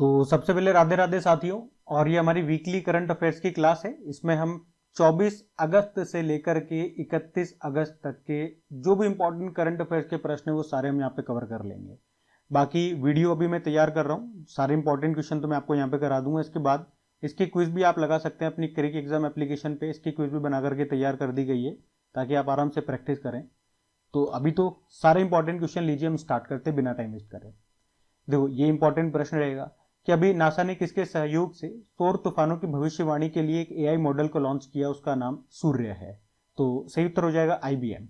तो सबसे पहले राधे राधे साथियों, और ये हमारी वीकली करंट अफेयर्स की क्लास है। इसमें हम 24 अगस्त से लेकर के 31 अगस्त तक के जो भी इंपॉर्टेंट करंट अफेयर्स के प्रश्न है वो सारे हम यहाँ पे कवर कर लेंगे। बाकी वीडियो अभी मैं तैयार कर रहा हूँ, सारे इंपॉर्टेंट क्वेश्चन तो मैं आपको यहाँ पे करा दूंगा। इसके बाद इसकी क्विज भी आप लगा सकते हैं अपनी क्रिक एग्जाम एप्लीकेशन पे। इसकी क्विज भी बना करके तैयार कर दी गई है ताकि आप आराम से प्रैक्टिस करें। तो अभी तो सारे इंपॉर्टेंट क्वेश्चन लीजिए, हम स्टार्ट करते बिना टाइम वेस्ट करें। देखो, ये इंपॉर्टेंट प्रश्न रहेगा कि अभी नासा ने किसके सहयोग से सौर तूफानों की भविष्यवाणी के लिए एक एआई मॉडल को लॉन्च किया, उसका नाम सूर्य है। तो सही उत्तर हो जाएगा आईबीएम।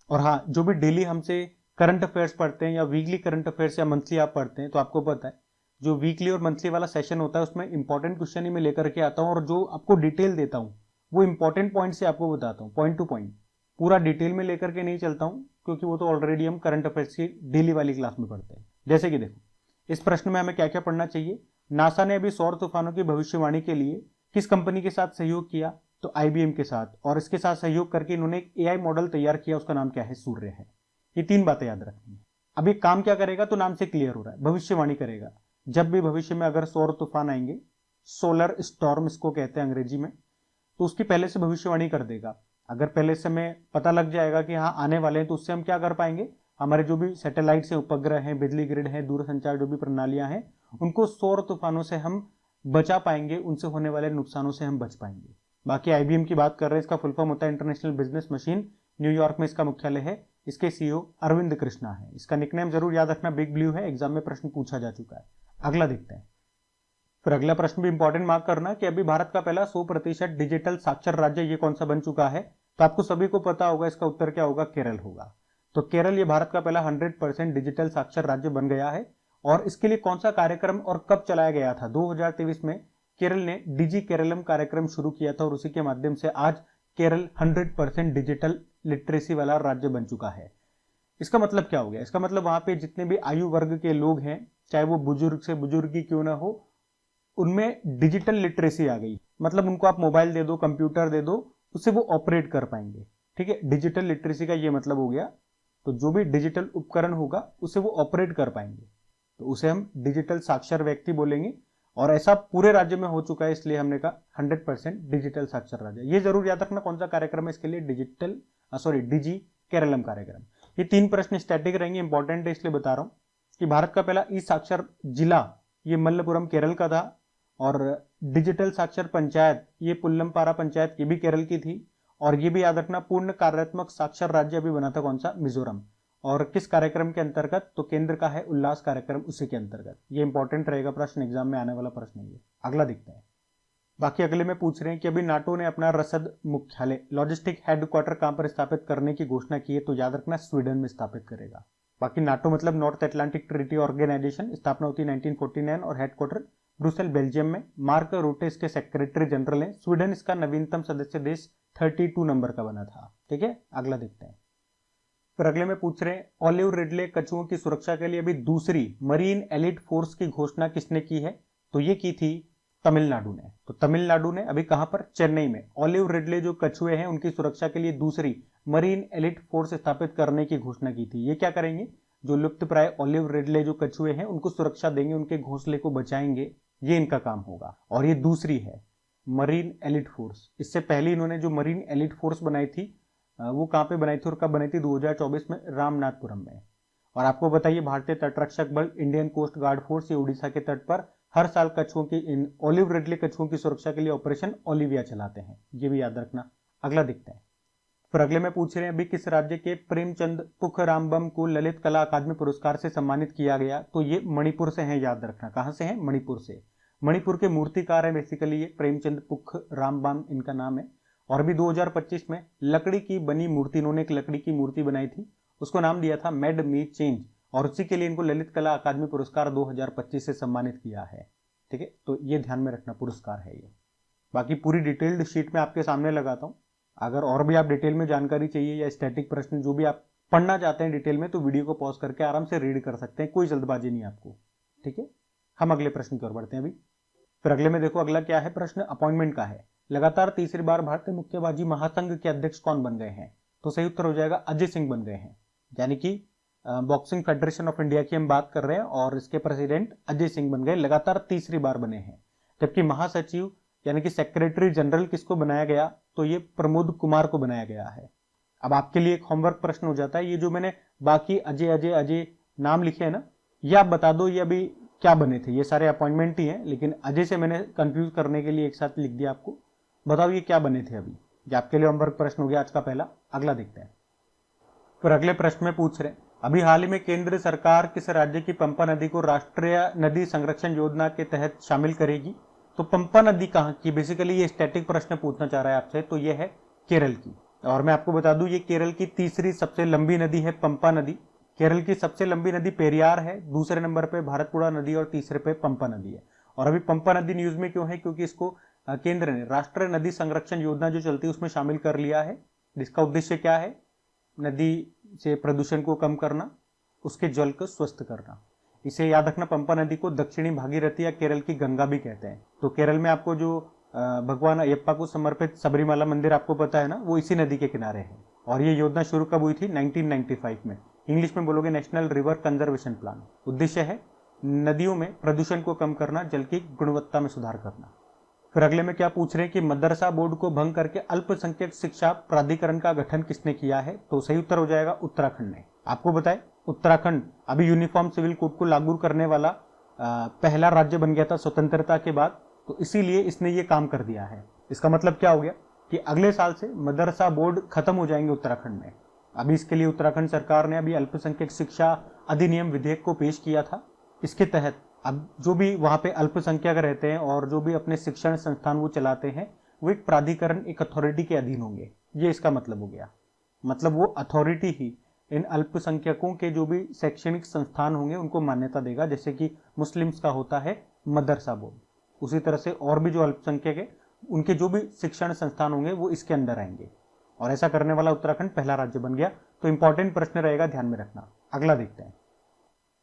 और हाँ, जो भी डेली हमसे करंट अफेयर्स पढ़ते हैं या वीकली करंट अफेयर्स या मंथली आप पढ़ते हैं तो आपको पता है जो वीकली और मंथली वाला सेशन होता है उसमें इंपॉर्टेंट क्वेश्चन ही मैं लेकर के आता हूँ और जो आपको डिटेल देता हूँ वो इंपॉर्टेंट पॉइंट से आपको बताता हूँ, पॉइंट टू पॉइंट। पूरा डिटेल में लेकर के नहीं चलता हूँ क्योंकि वो तो ऑलरेडी हम करंट अफेयर्स की डेली वाली क्लास में पढ़ते हैं। जैसे कि देखो, इस प्रश्न में हमें क्या क्या पढ़ना चाहिए। नासा ने अभी सौर तूफानों की भविष्यवाणी के लिए किस कंपनी के साथ सहयोग किया, तो आईबीएम के साथ, और इसके साथ सहयोग करके इन्होंने एक एआई मॉडल तैयार किया, उसका नाम क्या है, सूर्य है। ये तीन बातें याद रखनी है। अब ये काम क्या करेगा तो नाम से क्लियर हो रहा है, भविष्यवाणी करेगा। जब भी भविष्य में अगर सौर तूफान आएंगे, सोलर स्टॉर्म इसको कहते हैं अंग्रेजी में, तो उसकी पहले से भविष्यवाणी कर देगा। अगर पहले से हमें पता लग जाएगा कि हाँ आने वाले हैं तो उससे हम क्या कर पाएंगे, हमारे जो भी सैटेलाइट्स हैं, उपग्रह हैं, बिजली ग्रिड हैं, दूरसंचार जो भी प्रणालियां हैं, उनको सौर तूफानों से हम बचा पाएंगे, उनसे होने वाले नुकसानों से हम बच पाएंगे। बाकी आईबीएम की बात कर रहे हैं, इसका फुल फॉर्म होता है इंटरनेशनल बिजनेस मशीन। न्यूयॉर्क में इसका मुख्यालय है। इसके सीईओ अरविंद कृष्णा है। इसका निकनेम जरूर याद रखना, बिग ब्लू है, एग्जाम में प्रश्न पूछा जा चुका है। अगला देखते हैं। फिर अगला प्रश्न भी इंपॉर्टेंट मार्क करना कि अभी भारत का पहला 100% डिजिटल साक्षर राज्य ये कौन सा बन चुका है। तो आपको सभी को पता होगा, इसका उत्तर क्या होगा, केरल होगा। तो केरल ये भारत का पहला 100% डिजिटल साक्षर राज्य बन गया है। और इसके लिए कौन सा कार्यक्रम और कब चलाया गया था, 2023 में केरल ने डिजी केरलम कार्यक्रम शुरू किया था और उसी के माध्यम से आज केरल 100% डिजिटल लिटरेसी वाला राज्य बन चुका है। इसका मतलब क्या हो गया, इसका मतलब वहां पे जितने भी आयु वर्ग के लोग हैं, चाहे वो बुजुर्ग से बुजुर्ग ही क्यों ना हो, उनमें डिजिटल लिटरेसी आ गई। मतलब उनको आप मोबाइल दे दो, कंप्यूटर दे दो, उससे वो ऑपरेट कर पाएंगे। ठीक है, डिजिटल लिटरेसी का ये मतलब हो गया। तो जो भी डिजिटल उपकरण होगा उसे वो ऑपरेट कर पाएंगे, तो उसे हम डिजिटल साक्षर व्यक्ति बोलेंगे। और ऐसा पूरे राज्य में हो चुका है, इसलिए हमने कहा 100% डिजिटल साक्षर राज्य। ये जरूर याद रखना कौन सा कार्यक्रम है इसके लिए, डिजी केरलम कार्यक्रम। ये तीन प्रश्न स्टैटिक रहेंगे, इंपॉर्टेंट है इसलिए बता रहा हूं कि भारत का पहला ई साक्षर जिला ये मल्लपुरम केरल का था, और डिजिटल साक्षर पंचायत ये पुल्लमपारा पंचायत ये भी केरल की थी। और ये भी याद रखना पूर्ण कार्यात्मक साक्षर राज्य अभी बना था कौन सा, मिजोरम। और किस कार्यक्रम के अंतर्गत, तो केंद्र का है उल्लास कार्यक्रम, उसी के अंतर्गत। ये इंपॉर्टेंट रहेगा प्रश्न, एग्जाम में आने वाला प्रश्न है ये। अगला देखते हैं। बाकी अगले में पूछ रहे हैं कि अभी नाटो ने अपना रसद मुख्यालय लॉजिस्टिक हेडक्वार्टर कहां पर स्थापित करने की घोषणा की है, तो याद रखना स्वीडन में स्थापित करेगा। बाकी नाटो मतलब नॉर्थ अटलांटिक ट्रीटी ऑर्गेनाइजेशन, स्थापना होती है 1949 और हेडक्वार्टर ब्रुसेल बेल्जियम में। मार्क रूटे इसके सेक्रेटरी जनरल हैं। स्वीडन इसका नवीनतम सदस्य देश 32 नंबर का बना था। ठीक है, अगला देखते हैं। फिर अगले में पूछ रहे हैं ऑलिव रिडले कछुओं की सुरक्षा के लिए अभी दूसरी मरीन एलिट फोर्स की घोषणा किसने की है, तो ये की थी तमिलनाडु ने। तो तमिलनाडु ने अभी कहां पर, चेन्नई में ऑलिव रिडले जो कछुए हैं उनकी सुरक्षा के लिए दूसरी मरीन एलिट फोर्स स्थापित करने की घोषणा की थी। ये क्या करेंगे, जो लुप्त प्राय ऑलिव रिडले जो कछुए हैं उनको सुरक्षा देंगे, उनके घोंसले को बचाएंगे, ये इनका काम होगा। और ये दूसरी है मरीन एलिट फोर्स। इससे पहले इन्होंने जो मरीन एलिट फोर्स बनाई थी वो कहां पे बनाई थी और कब बनाई थी, 2024 में रामनाथपुरम में। और आपको बताइए भारतीय तटरक्षक बल इंडियन कोस्ट गार्ड फोर्स ये उड़ीसा के तट पर हर साल कछुओं की, इन ऑलिव रिडले कछुओं की सुरक्षा के लिए ऑपरेशन ओलिविया चलाते हैं, ये भी याद रखना। अगला देखते हैं। फिर अगले में पूछ रहे हैं अभी किस राज्य के प्रेमचंद पुखरामबम को ललित कला अकादमी पुरस्कार से सम्मानित किया गया, तो ये मणिपुर से है, याद रखना। कहां से है, मणिपुर से। मणिपुर के मूर्तिकार है बेसिकली ये, प्रेमचंद पुखरामबम इनका नाम है। और अभी 2025 में लकड़ी की बनी मूर्ति, इन्होंने एक लकड़ी की मूर्ति बनाई थी, उसको नाम दिया था मेड मी चेंज, और उसी के लिए इनको ललित कला अकादमी पुरस्कार 2025 से सम्मानित किया है। ठीक है, तो ये ध्यान में रखना, पुरस्कार है ये। बाकी पूरी डिटेल्ड शीट में आपके सामने लगाता हूं। अगर और भी आप डिटेल में जानकारी चाहिए या स्टैटिक प्रश्न जो भी आप पढ़ना चाहते हैं डिटेल में, तो वीडियो को पॉज करके आराम से रीड कर सकते हैं, कोई जल्दबाजी नहीं आपको। ठीक है, हम अगले प्रश्न की ओर बढ़ते हैं अभी। फिर अगले में देखो, अगला क्या है प्रश्न, अपॉइंटमेंट का है। लगातार तीसरी बार भारतीय मुक्केबाजी महासंघ के अध्यक्ष कौन बन गए हैं, तो सही उत्तर हो जाएगा अजय सिंह बन गए हैं। यानी कि बॉक्सिंग फेडरेशन ऑफ इंडिया की हम बात कर रहे हैं और इसके प्रेसिडेंट अजय सिंह बन गए, लगातार तीसरी बार बने हैं। जबकि महासचिव यानी कि सेक्रेटरी जनरल किसको बनाया गया, तो ये प्रमोद कुमार को बनाया गया है। अब आपके लिए एक होमवर्क प्रश्न हो जाता है, ये जो मैंने बाकी अजय अजय अजय नाम लिखे हैं ना, ये आप बता दो ये अभी क्या बने थे। ये सारे अपॉइंटमेंट ही हैं, लेकिन अजय से मैंने कंफ्यूज करने के लिए एक साथ लिख दिया आपको। बताओ ये क्या बने थे अभी। ये आपके लिए होमवर्क प्रश्न हो गया आज का पहला। अगला देखते हैं। फिर अगले प्रश्न में पूछ रहे हैं, अभी हाल ही में केंद्र सरकार किस राज्य की पंपा नदी को राष्ट्रीय नदी संरक्षण योजना के तहत शामिल करेगी। तो पंपा नदी कहाँ की, बेसिकली ये स्टैटिक प्रश्न पूछना चाह रहा है आपसे, तो ये है केरल की। और मैं आपको बता दूं ये केरल की तीसरी सबसे लंबी नदी है पंपा नदी। केरल की सबसे लंबी नदी पेरियार है, दूसरे नंबर पे भारतपुड़ा नदी और तीसरे पे पंपा नदी है। और अभी पंपा नदी न्यूज में क्यों है, क्योंकि इसको केंद्र ने राष्ट्रीय नदी संरक्षण योजना जो चलती है उसमें शामिल कर लिया है। जिसका उद्देश्य क्या है, नदी से प्रदूषण को कम करना, उसके जल को स्वस्थ करना। इसे याद रखना, पंपा नदी को दक्षिणी भागीरथी या केरल की गंगा भी कहते हैं। तो केरल में आपको जो भगवान अयप्पा को समर्पित सबरीमाला मंदिर आपको पता है ना, वो इसी नदी के किनारे है। और ये योजना शुरू कब हुई थी, 1995 में। इंग्लिश में बोलोगे नेशनल रिवर कंजर्वेशन प्लान। उद्देश्य है नदियों में प्रदूषण को कम करना, जल की गुणवत्ता में सुधार करना। फिर अगले में क्या पूछ रहे हैं कि मदरसा बोर्ड को भंग करके अल्पसंख्यक शिक्षा प्राधिकरण का गठन किसने किया है। तो सही उत्तर हो जाएगा उत्तराखंड ने। आपको बताए उत्तराखंड अभी यूनिफॉर्म सिविल कोड को लागू करने वाला पहला राज्य बन गया था स्वतंत्रता के बाद, तो इसीलिए इसने ये काम कर दिया है। इसका मतलब क्या हो गया कि अगले साल से मदरसा बोर्ड खत्म हो जाएंगे उत्तराखंड में। अभी इसके लिए उत्तराखंड सरकार ने अभी अल्पसंख्यक शिक्षा अधिनियम विधेयक को पेश किया था। इसके तहत अब जो भी वहां पे अल्पसंख्यक रहते हैं और जो भी अपने शिक्षण संस्थान वो चलाते हैं, वो एक प्राधिकरण, एक अथॉरिटी के अधीन होंगे। ये इसका मतलब हो गया। मतलब वो अथॉरिटी ही इन अल्पसंख्यकों के जो भी शैक्षणिक संस्थान होंगे उनको मान्यता देगा। जैसे कि मुस्लिम्स का होता है मदरसा बोर्ड, उसी तरह से और भी जो अल्पसंख्यक है उनके जो भी शिक्षण संस्थान होंगे वो इसके अंदर आएंगे। और ऐसा करने वाला उत्तराखंड पहला राज्य बन गया। तो इंपॉर्टेंट प्रश्न रहेगा, ध्यान में रखना। अगला देखते हैं।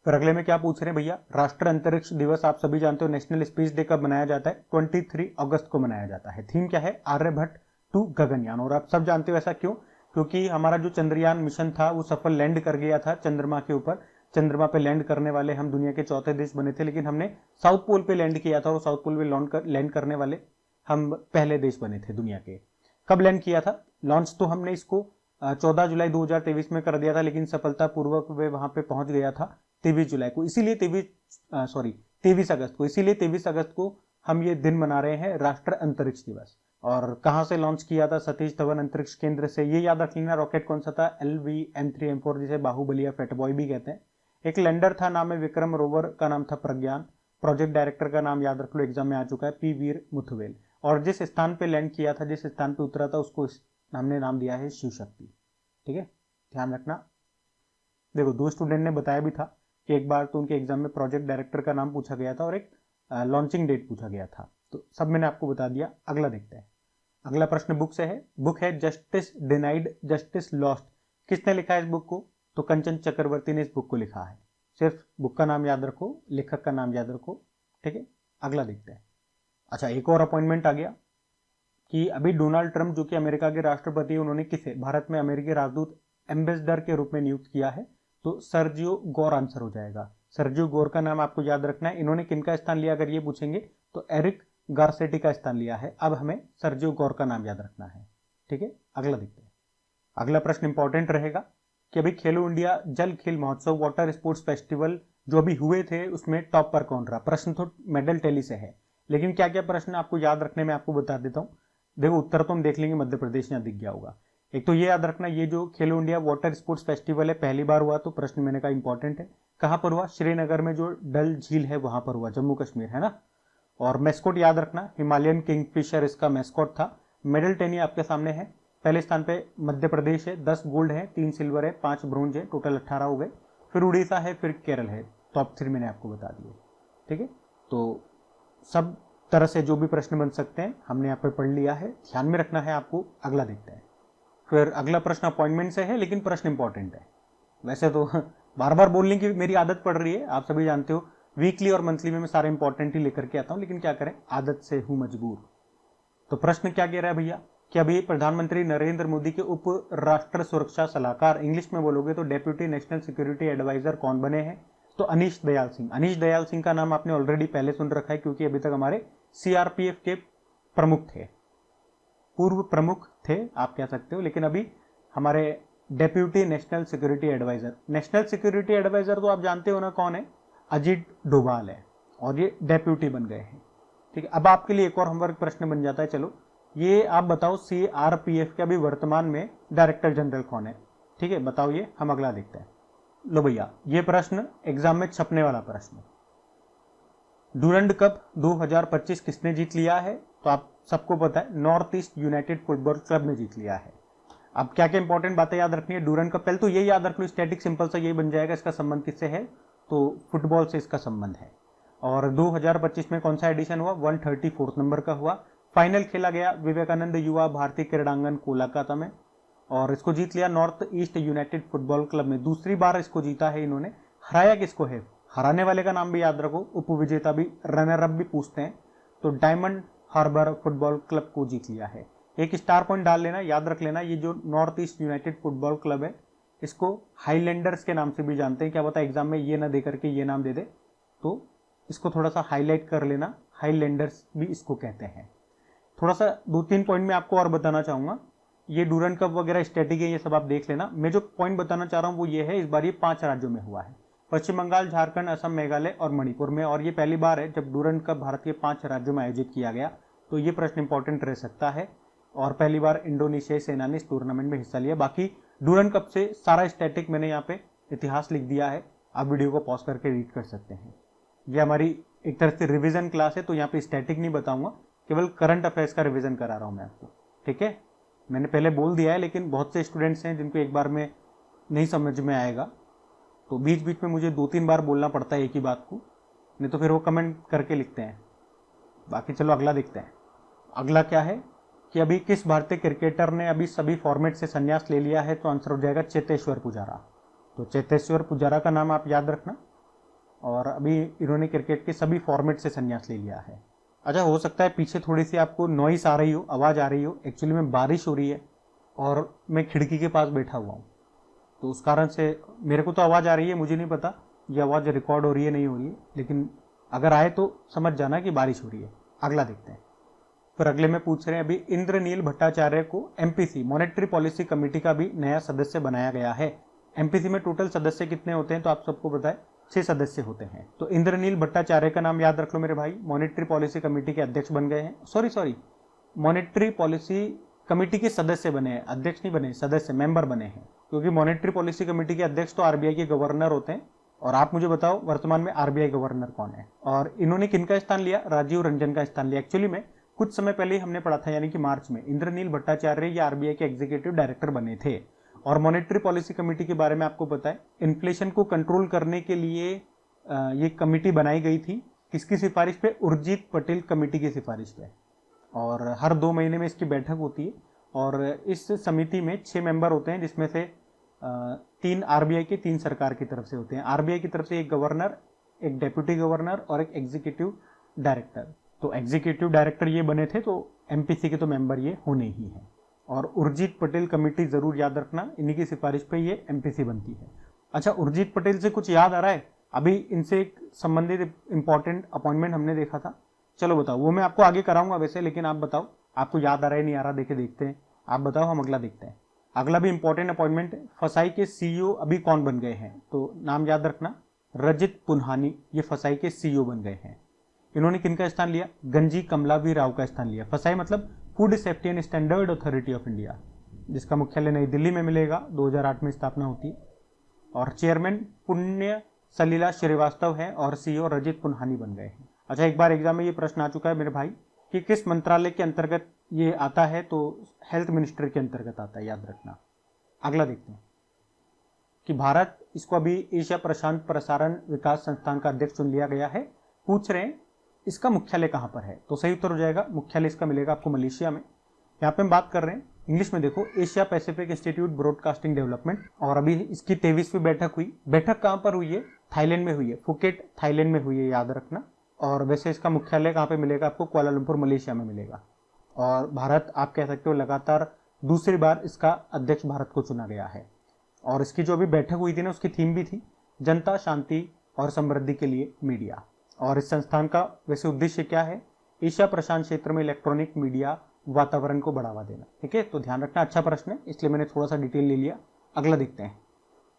फिर अगले में क्या पूछ रहे हैं भैया, राष्ट्रीय अंतरिक्ष दिवस आप सभी जानते हो नेशनल स्पेस डे कब मनाया जाता है, 23 अगस्त को मनाया जाता है। थीम क्या है, आर्यभट्ट 2 गगनयान। और आप सब जानते हो ऐसा क्यों, क्योंकि हमारा जो चंद्रयान मिशन था वो सफल लैंड कर गया था चंद्रमा के ऊपर। चंद्रमा पे लैंड करने वाले हम दुनिया के चौथे देश बने थे, लेकिन हमने साउथ पोल पे लैंड किया था और साउथ पोल पे लैंड करने वाले हम पहले देश बने थे दुनिया के। कब लैंड किया था, लॉन्च तो हमने इसको 14 जुलाई 2023 में कर दिया था, लेकिन सफलतापूर्वक वे वहां पे पहुंच गया था 23 जुलाई को। इसीलिए 23 अगस्त को, इसीलिए 23 अगस्त को हम ये दिन मना रहे हैं राष्ट्रीय अंतरिक्ष दिवस। और कहां से लॉन्च किया था, सतीश धवन अंतरिक्ष केंद्र से। ये याद रख लेना, रॉकेट कौन सा था, LV-M3M4, जिसे बाहुबली या फेटबॉय भी कहते हैं। एक लैंडर था, नाम है विक्रम, रोवर का नाम था प्रज्ञान, प्रोजेक्ट डायरेक्टर का नाम याद रख लो, एग्जाम में आ चुका है, पी वीर मुथुवेल। और जिस स्थान पे लैंड किया था, जिस स्थान पे उतरा था, उसको हमने नाम दिया है शिव शक्ति। ठीक है, ध्यान रखना। देखो 2 स्टूडेंट ने बताया भी था कि एक बार तो उनके एग्जाम में प्रोजेक्ट डायरेक्टर का नाम पूछा गया था और एक लॉन्चिंग डेट पूछा गया था। तो सब मैंने आपको बता दिया। अगला देखते हैं। अगला प्रश्न बुक से है। बुक है जस्टिस डिनाइड जस्टिस लॉस्ट। किसने लिखा है इस बुक को, तो कंचन चक्रवर्ती ने इस बुक को लिखा है। सिर्फ बुक का नाम याद रखो, लेखक का नाम याद रखो। ठीक है, अगला देखते हैं। अच्छा, एक और अपॉइंटमेंट आ गया कि अभी डोनाल्ड ट्रंप जो कि अमेरिका के राष्ट्रपति, उन्होंने किसे भारत में अमेरिकी राजदूत एम्बेसडर के रूप में नियुक्त किया है, तो सर्जियो गौर आंसर हो जाएगा। सर्जियो गौर का नाम आपको याद रखना है। इन्होंने किनका स्थान लिया, अगर ये पूछेंगे तो एरिक गारसेटी का स्थान लिया है। अब हमें सर्जियो गौर का नाम याद रखना है। ठीक है, अगला देखते हैं। अगला प्रश्न इंपॉर्टेंट रहेगा कि अभी खेलो इंडिया जल खेल महोत्सव वाटर स्पोर्ट्स फेस्टिवल जो अभी हुए थे उसमें टॉप पर कौन रहा। प्रश्न तो मेडल टैली से है, लेकिन क्या क्या प्रश्न आपको याद रखने में आपको बता देता हूं। देखो उत्तर तो हम देख लेंगे, मध्य प्रदेश यहाँ दिख गया होगा। एक तो ये याद रखना, ये जो खेलो इंडिया वाटर स्पोर्ट्स फेस्टिवल है पहली बार हुआ, तो प्रश्न मैंने कहा इंपॉर्टेंट है। कहां पर हुआ, श्रीनगर में जो डल झील है वहां पर हुआ, जम्मू कश्मीर है ना। और मैस्कोट याद रखना, हिमालयन किंगफिशर इसका मैस्कोट था। मेडल टेनी आपके सामने है, पहले स्थान पे मध्य प्रदेश है, 10 गोल्ड है, 3 सिल्वर है, 5 ब्रोंज है, टोटल 18 हो गए। फिर उड़ीसा है, फिर केरल है। टॉप 3 मैंने आपको बता दिए। ठीक है, तो सब तरह से जो भी प्रश्न बन सकते हैं हमने यहाँ पे पढ़ लिया है, ध्यान में रखना है आपको। अगला देखते हैं। फिर अगला प्रश्न अपॉइंटमेंट से है, लेकिन प्रश्न इंपॉर्टेंट है। वैसे तो बार बार बोलने की मेरी आदत पड़ रही है, आप सभी जानते हो। वीकली और मंथली में मैं सारे इंपॉर्टेंट ही लेकर के आता हूं, लेकिन क्या करें, आदत से हूं मजबूर। तो प्रश्न क्या कह रहा है भैया कि अभी प्रधानमंत्री नरेंद्र मोदी के उप राष्ट्र सुरक्षा सलाहकार, इंग्लिश में बोलोगे तो डेप्यूटी नेशनल सिक्योरिटी एडवाइजर कौन बने हैं? तो अनीश दयाल सिंह। अनीश दयाल सिंह का नाम आपने ऑलरेडी पहले सुन रखा है, क्योंकि अभी तक हमारे सीआरपीएफ के प्रमुख थे, पूर्व प्रमुख थे आप कह सकते हो, लेकिन अभी हमारे deputy national security adviser. National security adviser तो आप जानते हो ना कौन है, अजीत डोभाल है, और ये डेप्यूटी बन गए हैं। ठीक है, अब आपके लिए एक और होमवर्क प्रश्न बन जाता है। चलो ये आप बताओ सीआरपीएफ के अभी वर्तमान में डायरेक्टर जनरल कौन है? ठीक है, बताओ ये, हम अगला देखते हैं। लो भैया, ये प्रश्न एग्जाम में छपने वाला प्रश्न। डूरंड कप 2025 किसने जीत लिया है? तो आप सबको पता है, north east United football club ने जीत लिया है। अब क्या क्या इंपॉर्टेंट बातें याद रखनी है डूरंड कप? पहले तो ये याद रख लो, स्टैटिक सिंपल सा यही बन जाएगा, इसका संबंध किससे है? तो फुटबॉल से इसका संबंध है। और 2025 में कौन सा एडिशन हुआ? 134 नंबर का हुआ। फाइनल खेला गया विवेकानंद युवा भारतीय क्रीड़ांगन कोलकाता में, और इसको जीत लिया north east United football club में। दूसरी बार इसको जीता है इन्होंने। हराया किसको है? हराने वाले का नाम भी याद रखो, उपविजेता भी, रनर अप भी पूछते हैं, तो डायमंड हार्बर फुटबॉल क्लब को जीत लिया है। एक स्टार पॉइंट डाल लेना, याद रख लेना, ये जो north east United football club है इसको हाईलैंडर्स के नाम से भी जानते हैं। क्या पता एग्जाम में ये ना दे करके ये नाम दे दे, तो इसको थोड़ा सा हाईलाइट कर लेना, हाईलैंडर्स भी इसको कहते हैं। थोड़ा सा 2-3 पॉइंट में आपको और बताना चाहूंगा। ये डूरंड कप वगैरह स्टैटिक है, ये सब आप देख लेना। मैं जो पॉइंट बताना चाह रहा हूँ वो ये है, इस बार ये 5 राज्यों में हुआ है, पश्चिम बंगाल, झारखंड, असम, मेघालय और मणिपुर में। और ये पहली बार है जब डूरंड कप भारत के 5 राज्यों में आयोजित किया गया, तो ये प्रश्न इंपॉर्टेंट रह सकता है। और पहली बार इंडोनेशियाई सेना ने इस टूर्नामेंट में हिस्सा लिया। बाकी डूरंड कप से सारा स्टैटिक मैंने यहाँ पे इतिहास लिख दिया है, आप वीडियो को पॉज करके रीड कर सकते हैं। ये हमारी एक तरह से रिवीजन क्लास है, तो यहाँ पे स्टैटिक नहीं बताऊंगा, केवल करंट अफेयर्स का रिवीजन करा रहा हूँ मैं आपको। ठीक है, मैंने पहले बोल दिया है, लेकिन बहुत से स्टूडेंट्स हैं जिनको एक बार में नहीं समझ में आएगा, तो बीच बीच में मुझे 2-3 बार बोलना पड़ता है एक ही बात को, नहीं तो फिर वो कमेंट करके लिखते हैं। बाकी चलो अगला देखते हैं। अगला क्या है कि अभी किस भारतीय क्रिकेटर ने अभी सभी फॉर्मेट से संन्यास ले लिया है? तो आंसर हो जाएगा चेतेश्वर पुजारा। तो चेतेश्वर पुजारा का नाम आप याद रखना, और अभी इन्होंने क्रिकेट के सभी फॉर्मेट से संन्यास ले लिया है। अच्छा, हो सकता है पीछे थोड़ी सी आपको नॉइस आ रही हो, आवाज़ आ रही हो, एक्चुअली में बारिश हो रही है और मैं खिड़की के पास बैठा हुआ हूँ, तो उस कारण से मेरे को तो आवाज़ आ रही है, मुझे नहीं पता ये आवाज़ रिकॉर्ड हो रही है नहीं हो रही है, लेकिन अगर आए तो समझ जाना कि बारिश हो रही है। अगला देखते हैं। फिर अगले में पूछ रहे हैं अभी इंद्रनील भट्टाचार्य को एमपीसी मॉनेटरी पॉलिसी कमेटी का भी नया सदस्य बनाया गया है। एमपीसी में टोटल सदस्य कितने होते हैं? तो आप सबको पता है 6 सदस्य होते हैं। तो इंद्रनील भट्टाचार्य का नाम याद रख लो मेरे भाई, मॉनेटरी पॉलिसी कमेटी के अध्यक्ष बन गए हैं। सॉरी, मॉनेटरी पॉलिसी कमेटी के सदस्य बने हैं, अध्यक्ष नहीं बने, सदस्य, मेंबर बने हैं, क्योंकि मॉनेटरी पॉलिसी कमेटी के अध्यक्ष तो आरबीआई के गवर्नर होते हैं। और आप मुझे बताओ वर्तमान में आरबीआई गवर्नर कौन है? और इन्होंने किनका स्थान लिया? राजीव रंजन का स्थान लिया। एक्चुअली में कुछ समय पहले हमने पढ़ा था, यानी कि मार्च में, इंद्रनील भट्टाचार्य ये आरबीआई के एग्जीक्यूटिव डायरेक्टर बने थे। और मॉनेटरी पॉलिसी कमेटी के बारे में आपको पता है, इन्फ्लेशन को कंट्रोल करने के लिए ये कमेटी बनाई गई थी। किसकी सिफारिश पे? उर्जित पटेल कमेटी की सिफारिश पे। और हर 2 महीने में इसकी बैठक होती है, और इस समिति में 6 मेंबर होते हैं, जिसमें से 3 आरबीआई के, 3 सरकार की तरफ से होते हैं। आरबीआई की तरफ से एक गवर्नर, एक डेप्यूटी गवर्नर और एक एग्जीक्यूटिव डायरेक्टर। तो एग्जीक्यूटिव डायरेक्टर ये बने थे, तो एमपीसी के तो मेंबर ये होने ही हैं। और उर्जित पटेल कमेटी जरूर याद रखना, इन्हीं की सिफारिश पे ये एमपीसी बनती है। अच्छा, उर्जित पटेल से कुछ याद आ रहा है? अभी इनसे एक संबंधित इंपॉर्टेंट अपॉइंटमेंट हमने देखा था, चलो बताओ, वो मैं आपको आगे कराऊंगा वैसे, लेकिन आप बताओ आपको याद आ रहा है नहीं आ रहा, देखते हैं, आप बताओ, हम अगला देखते हैं। अगला भी इंपॉर्टेंट अपॉइंटमेंट है। फसाई के सीईओ अभी कौन बन गए हैं? तो नाम याद रखना, रजित पुन्हानी, ये फसाई के सीईओ बन गए हैं। इन्होंने किनका स्थान लिया? गंजी कमलावी राव का स्थान लिया। फसाई मतलब food safety and standard authority of India, जिसका मुख्यालय नई दिल्ली में मिलेगा, 2008 में स्थापना होती है। और चेयरमैन पुण्य सलीला श्रीवास्तव है और सीईओ रजित पुन्हानी बन गए हैं। अच्छा, एक बार एग्जाम में ये प्रश्न आ चुका है मेरे भाई कि किस मंत्रालय के अंतर्गत ये आता है? तो हेल्थ मिनिस्टर के अंतर्गत आता है, याद रखना। अगला देखते हैं कि भारत, इसको अभी एशिया प्रशांत प्रसारण विकास संस्थान का अध्यक्ष चुन लिया गया है। पूछ रहे हैं इसका मुख्यालय कहाँ पर है? तो सही उत्तर हो जाएगा, मुख्यालय इसका मिलेगा आपको मलेशिया में। यहाँ पे हम बात कर रहे हैं, इंग्लिश में देखो, Asia Pacific institute broadcasting development. और अभी इसकी 23वीं बैठक हुई। बैठक कहाँ पर हुई है? थाईलैंड में हुई है, फुकेट थाईलैंड में हुई है, याद रखना। और वैसे इसका मुख्यालय कहाँ पे मिलेगा आपको? कुआलालंपुर मलेशिया में मिलेगा। और भारत, आप कह सकते हो, लगातार दूसरी बार इसका अध्यक्ष भारत को चुना गया है। और इसकी जो अभी बैठक हुई थी ना, उसकी थीम भी थी जनता, शांति और समृद्धि के लिए मीडिया। और इस संस्थान का वैसे उद्देश्य क्या है? एशिया प्रशांत क्षेत्र में इलेक्ट्रॉनिक मीडिया वातावरण को बढ़ावा देना। ठीक है, तो ध्यान रखना, अच्छा प्रश्न है, इसलिए मैंने थोड़ा सा डिटेल ले लिया। अगला देखते हैं।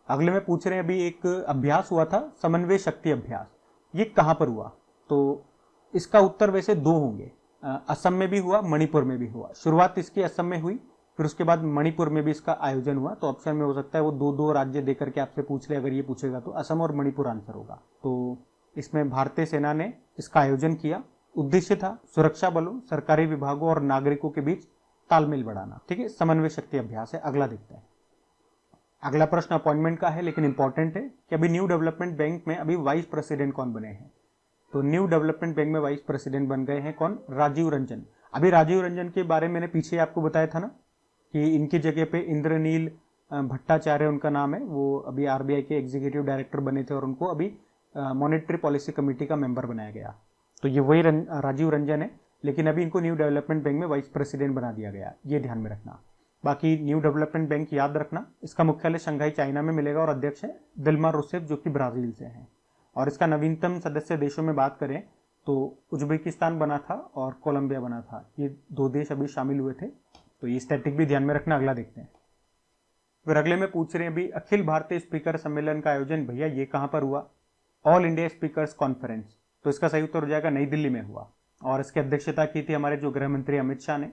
अगले में पूछ रहे हैं, अभी एक अभ्यास हुआ था, समन्वय शक्ति अभ्यास, ये कहाँ पर हुआ? तो इसका उत्तर वैसे दो होंगे, असम में भी हुआ, मणिपुर में भी हुआ। शुरुआत इसकी असम में हुई, फिर उसके बाद मणिपुर में भी इसका आयोजन हुआ। तो ऑप्शन में हो सकता है वो दो दो राज्य देकर के आपसे पूछ ले, अगर ये पूछेगा तो असम और मणिपुर आंसर होगा। तो इसमें भारतीय सेना ने इसका आयोजन किया। उद्देश्य था सुरक्षा बलों, सरकारी विभागों और नागरिकों के बीच तालमेल बढ़ाना। ठीक है, समन्वय शक्ति अभ्यास है। अगला देखते हैं। अगला प्रश्न अपॉइंटमेंट का है, लेकिन इंपॉर्टेंट है कि अभी न्यू डेवलपमेंट बैंक में अभी वाइस प्रेसिडेंट कौन बने हैं? तो न्यू डेवलपमेंट बैंक में वाइस प्रेसिडेंट बन गए हैं कौन? राजीव रंजन। अभी राजीव रंजन के बारे में मैंने पीछे आपको बताया था ना कि इनकी जगह पे इंद्रनील भट्टाचार्य उनका नाम है, वो अभी आरबीआई के एग्जीक्यूटिव डायरेक्टर बने थे और उनको अभी मॉनेटरी पॉलिसी कमेटी का मेंबर बनाया गया। तो ये वही राजीव रंजन है, लेकिन अभी इनको न्यू डेवलपमेंट बैंक में वाइस प्रेसिडेंट बना दिया गया, ये ध्यान में रखना। बाकी न्यू डेवलपमेंट बैंक याद रखना, इसका मुख्यालय शंघाई चाइना में मिलेगा और अध्यक्ष है दिल्मा रूसेफ, जो कि ब्राजील से हैं। और इसका नवीनतम सदस्य देशों में बात करें तो उज्बेकिस्तान बना था और कोलंबिया बना था, ये दो देश अभी शामिल हुए थे। तो ये स्टैटिक भी ध्यान में रखना। अगला देखते हैं। फिर अगले में पूछ रहे हैं अभी अखिल भारतीय स्पीकर सम्मेलन का आयोजन भैया ये कहाँ पर हुआ? All India speakers conference. तो इसका सही उत्तर हो जाएगा नई दिल्ली में हुआ, और इसकी अध्यक्षता की थी हमारे जो गृह मंत्री अमित शाह ने।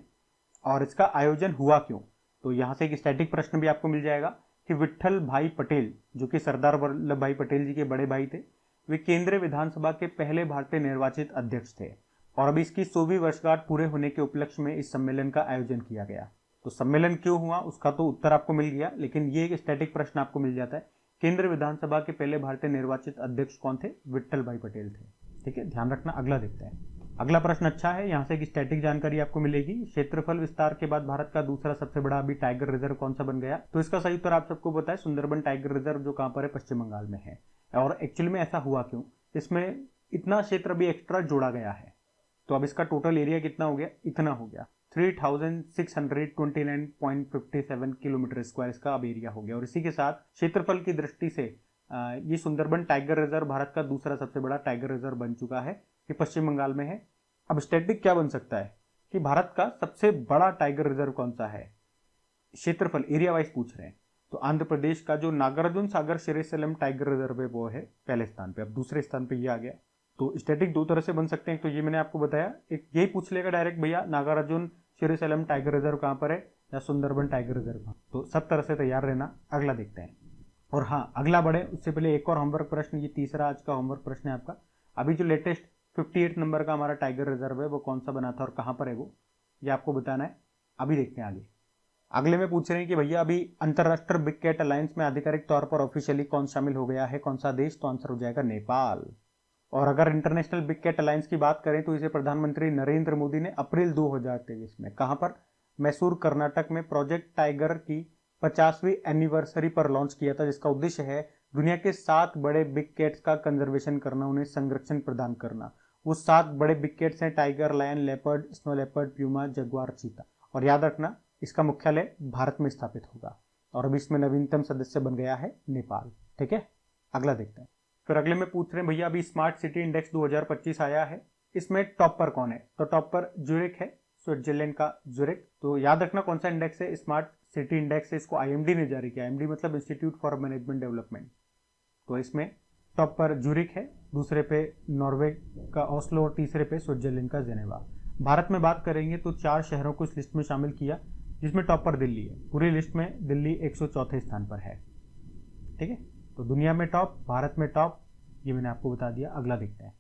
और इसका आयोजन हुआ क्यों? तो यहाँ से एक स्टैटिक प्रश्न भी आपको मिल जाएगा कि विट्ठल भाई पटेल, जो कि सरदार वल्लभ भाई पटेल जी के बड़े भाई थे, वे केंद्रीय विधानसभा के पहले भारतीय निर्वाचित अध्यक्ष थे। और अभी इसकी 100वीं वर्षगांठ पूरे होने के उपलक्ष्य में इस सम्मेलन का आयोजन किया गया। तो सम्मेलन क्यों हुआ उसका तो उत्तर आपको मिल गया, लेकिन ये एक स्टैटिक प्रश्न आपको मिल जाता है, केंद्रीय विधानसभा के पहले भारतीय निर्वाचित अध्यक्ष कौन थे? विट्ठल भाई पटेल थे। ठीक है, ध्यान रखना। अगला देखते हैं। अगला प्रश्न अच्छा है, यहाँ से एक स्टैटिक जानकारी आपको मिलेगी। क्षेत्रफल विस्तार के बाद भारत का दूसरा सबसे बड़ा अभी टाइगर रिजर्व कौन सा बन गया? तो इसका सही उत्तर आप सबको पता है, सुंदरबन टाइगर रिजर्व, जो कहाँ पर है? पश्चिम बंगाल में है। और एक्चुअली में ऐसा हुआ क्यों? इसमें इतना क्षेत्र अभी एक्स्ट्रा जोड़ा गया है। तो अब इसका टोटल एरिया कितना हो गया? इतना हो गया, 3629.57 किलोमीटर स्क्वायर इसका अब एरिया हो गया। और इसी के साथ क्षेत्रफल की दृष्टि से ये सुंदरबन टाइगर रिजर्व भारत का दूसरा सबसे बड़ा टाइगर रिजर्व बन चुका है, ये पश्चिम बंगाल में है। अब स्टैटिक क्या बन सकता है कि भारत का सबसे बड़ा टाइगर रिजर्व कौन सा है? क्षेत्रफल एरिया वाइज पूछ रहे हैं। तो आंध्र प्रदेश का जो नागार्जुन सागर श्रीशैलम टाइगर रिजर्व है वो है पहले स्थान पे, अब दूसरे स्थान पे ये आ गया। तो स्टैटिक दो तरह से बन सकते हैं, तो ये मैंने आपको बताया, एक यही पूछ लेगा डायरेक्ट भैया नागार्जुन श्रीशैलम टाइगर रिजर्व कहाँ पर है या सुंदरबन टाइगर रिजर्व। तो सब तरह से तैयार रहना। अगला देखते हैं। और हाँ, अगला बढ़े उससे पहले एक और होमवर्क प्रश्न, ये तीसरा आज का होमवर्क प्रश्न है आपका। अभी जो लेटेस्ट 58 नंबर का हमारा टाइगर रिजर्व है वो कौन सा बना था और कहाँ पर है वो, ये आपको बताना है। अभी देखते हैं आगे। अगले में पूछ रहे हैं कि भैया अभी अंतरराष्ट्रीय बिग कैट अलायंस में आधिकारिक तौर पर ऑफिशियली कौन शामिल हो गया है, कौन सा देश? तो आंसर हो जाएगा नेपाल। और अगर इंटरनेशनल बिग कैट अलायंस की बात करें तो इसे प्रधानमंत्री नरेंद्र मोदी ने अप्रैल 2023 में कहां पर? मैसूर कर्नाटक में प्रोजेक्ट टाइगर की 50वीं एनिवर्सरी पर लॉन्च किया था, जिसका उद्देश्य है दुनिया के 7 बड़े बिग कैट्स का कंजर्वेशन करना, उन्हें संरक्षण प्रदान करना। वो 7 बड़े बिग कैट्स हैं tiger, lion, leopard, snow leopard, puma, jaguar, cheetah. और याद रखना इसका मुख्यालय भारत में स्थापित होगा। और अभी इसमें नवीनतम सदस्य बन गया है नेपाल। ठीक है, अगला देखते हैं। फिर अगले में पूछ रहे हैं भैया अभी स्मार्ट सिटी इंडेक्स 2025 आया है, इसमें टॉप पर कौन है? तो टॉप पर ज्यूरिख है, स्विट्जरलैंड का ज्यूरिख। तो याद रखना कौन सा इंडेक्स है? स्मार्ट सिटी इंडेक्स है, इसको आईएमडी ने जारी किया। आईएमडी मतलब इंस्टीट्यूट फॉर मैनेजमेंट डेवलपमेंट। तो इसमें टॉप पर ज्यूरिख है, दूसरे पे नॉर्वे का ऑस्लो और तीसरे पे स्विट्जरलैंड का जेनेवा। भारत में बात करेंगे तो 4 शहरों को इस लिस्ट में शामिल किया, जिसमें टॉप पर दिल्ली है। पूरी लिस्ट में दिल्ली 104 स्थान पर है। ठीक है, तो दुनिया में टॉप, भारत में टॉप, ये मैंने आपको बता दिया। अगला देखते हैं।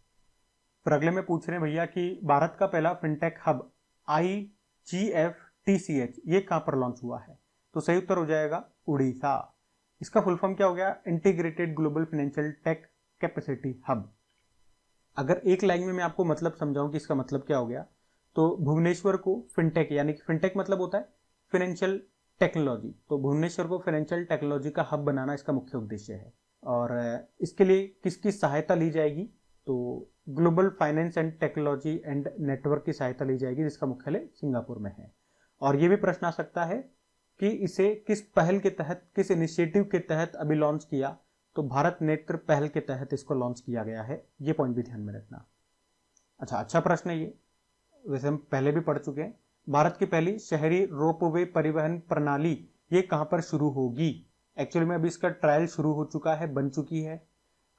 फिर अगले में पूछ रहे हैं भैया कि भारत का पहला फिनटेक हब IGFTCH ये कहां पर लॉन्च हुआ है? तो सही उत्तर हो जाएगा उड़ीसा। इसका फुल फॉर्म क्या हो गया? Integrated global financial tech capacity hub. अगर एक लाइन में मैं आपको मतलब समझाऊं कि इसका मतलब क्या हो गया, तो भुवनेश्वर को फिनटेक, यानी कि फिनटेक मतलब होता है फाइनेंशियल टेक्नोलॉजी, तो भुवनेश्वर को फाइनेंशियल टेक्नोलॉजी का हब बनाना इसका मुख्य उद्देश्य है। और इसके लिए किसकी सहायता ली जाएगी? तो global finance and technology and network की सहायता ली जाएगी, जिसका मुख्यालय सिंगापुर में है। और ये भी प्रश्न आ सकता है कि इसे किस पहल के तहत, किस इनिशिएटिव के तहत अभी लॉन्च किया, तो भारत नेत्र पहल के तहत इसको लॉन्च किया गया है। ये पॉइंट भी ध्यान में रखना। अच्छा प्रश्न है ये, वैसे हम पहले भी पढ़ चुके हैं। भारत की पहली शहरी रोपवे परिवहन प्रणाली ये कहां पर शुरू होगी? एक्चुअली में अभी इसका ट्रायल शुरू हो चुका है, बन चुकी है।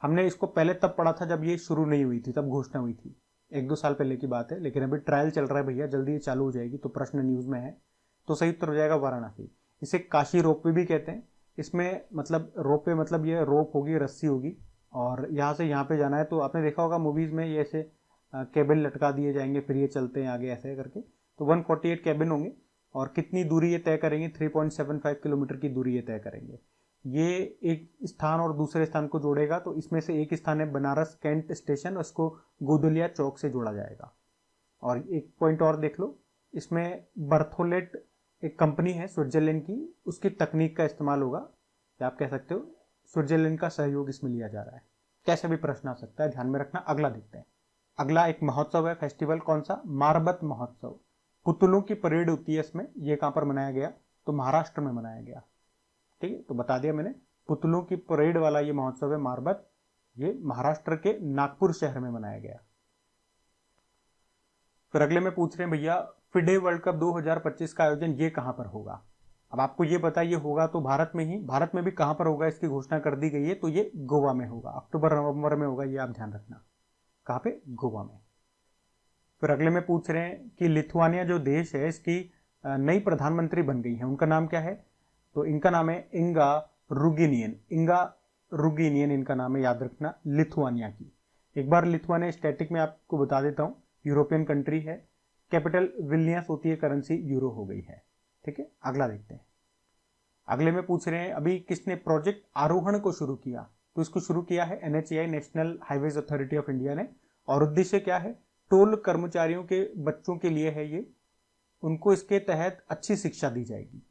हमने इसको पहले तब पढ़ा था जब ये शुरू नहीं हुई थी, तब घोषणा हुई थी, 1-2 साल पहले की बात है। लेकिन अभी ट्रायल चल रहा है भैया, जल्दी ये चालू हो जाएगी, तो प्रश्न न्यूज में है, तो सही उत्तर हो जाएगा वाराणसी। इसे काशी रोपवे भी कहते हैं। इसमें मतलब रोपवे मतलब ये रोप होगी, रस्सी होगी, और यहाँ से यहाँ पे जाना है। तो आपने देखा होगा मूवीज में ये ऐसे केबल लटका दिए जाएंगे, फिर ये चलते हैं आगे ऐसे करके। तो 148 केबिन होंगे, और कितनी दूरी ये तय करेंगे? 3.75 किलोमीटर की दूरी ये तय करेंगे। ये एक स्थान और दूसरे स्थान को जोड़ेगा। तो इसमें से एक स्थान है बनारस कैंट स्टेशन, उसको गोदलिया चौक से जोड़ा जाएगा। और एक पॉइंट और देख लो, इसमें बर्थोलेट एक कंपनी है स्विट्जरलैंड की, उसकी तकनीक का इस्तेमाल होगा, या आप कह सकते हो स्विट्जरलैंड का सहयोग इसमें लिया जा रहा है। कैसे भी प्रश्न आ सकता है, ध्यान में रखना। अगला देखते हैं। अगला एक महोत्सव है, फेस्टिवल। कौन सा? मारबत महोत्सव। पुतलों की परेड होती है इसमें। ये कहां पर मनाया गया? तो महाराष्ट्र में मनाया गया। ठीक है, तो बता दिया मैंने, पुतलों की परेड वाला ये महोत्सव है मारबत, ये महाराष्ट्र के नागपुर शहर में मनाया गया। फिर अगले में पूछ रहे हैं भैया, फिडे वर्ल्ड कप 2025 का आयोजन ये कहां पर होगा? अब आपको ये पता, ये होगा तो भारत में ही। भारत में भी कहां पर होगा इसकी घोषणा कर दी गई है, तो ये गोवा में होगा, अक्टूबर नवंबर में होगा, ये आप ध्यान रखना। कहां पे? गोवा में। फिर अगले में पूछ रहे हैं कि लिथुआनिया जो देश है, इसकी नई प्रधानमंत्री बन गई है, उनका नाम क्या है? तो इनका नाम है इंगा रुगिनियन। इंगा रुगिनियन इनका नाम है, याद रखना, लिथुआनिया की। एक बार लिथुआनिया स्टैटिक में आपको बता देता हूं, यूरोपियन कंट्री है, कैपिटल विल्नियस होती है, करेंसी यूरो हो गई है। ठीक है, अगला देखते हैं। अगले में पूछ रहे हैं अभी किसने प्रोजेक्ट आरोहण को शुरू किया? तो इसको शुरू किया है NHAI, national highways authority of India ने। और उद्देश्य क्या है? टोल कर्मचारियों के बच्चों के लिए है ये, उनको इसके तहत अच्छी शिक्षा दी जाएगी।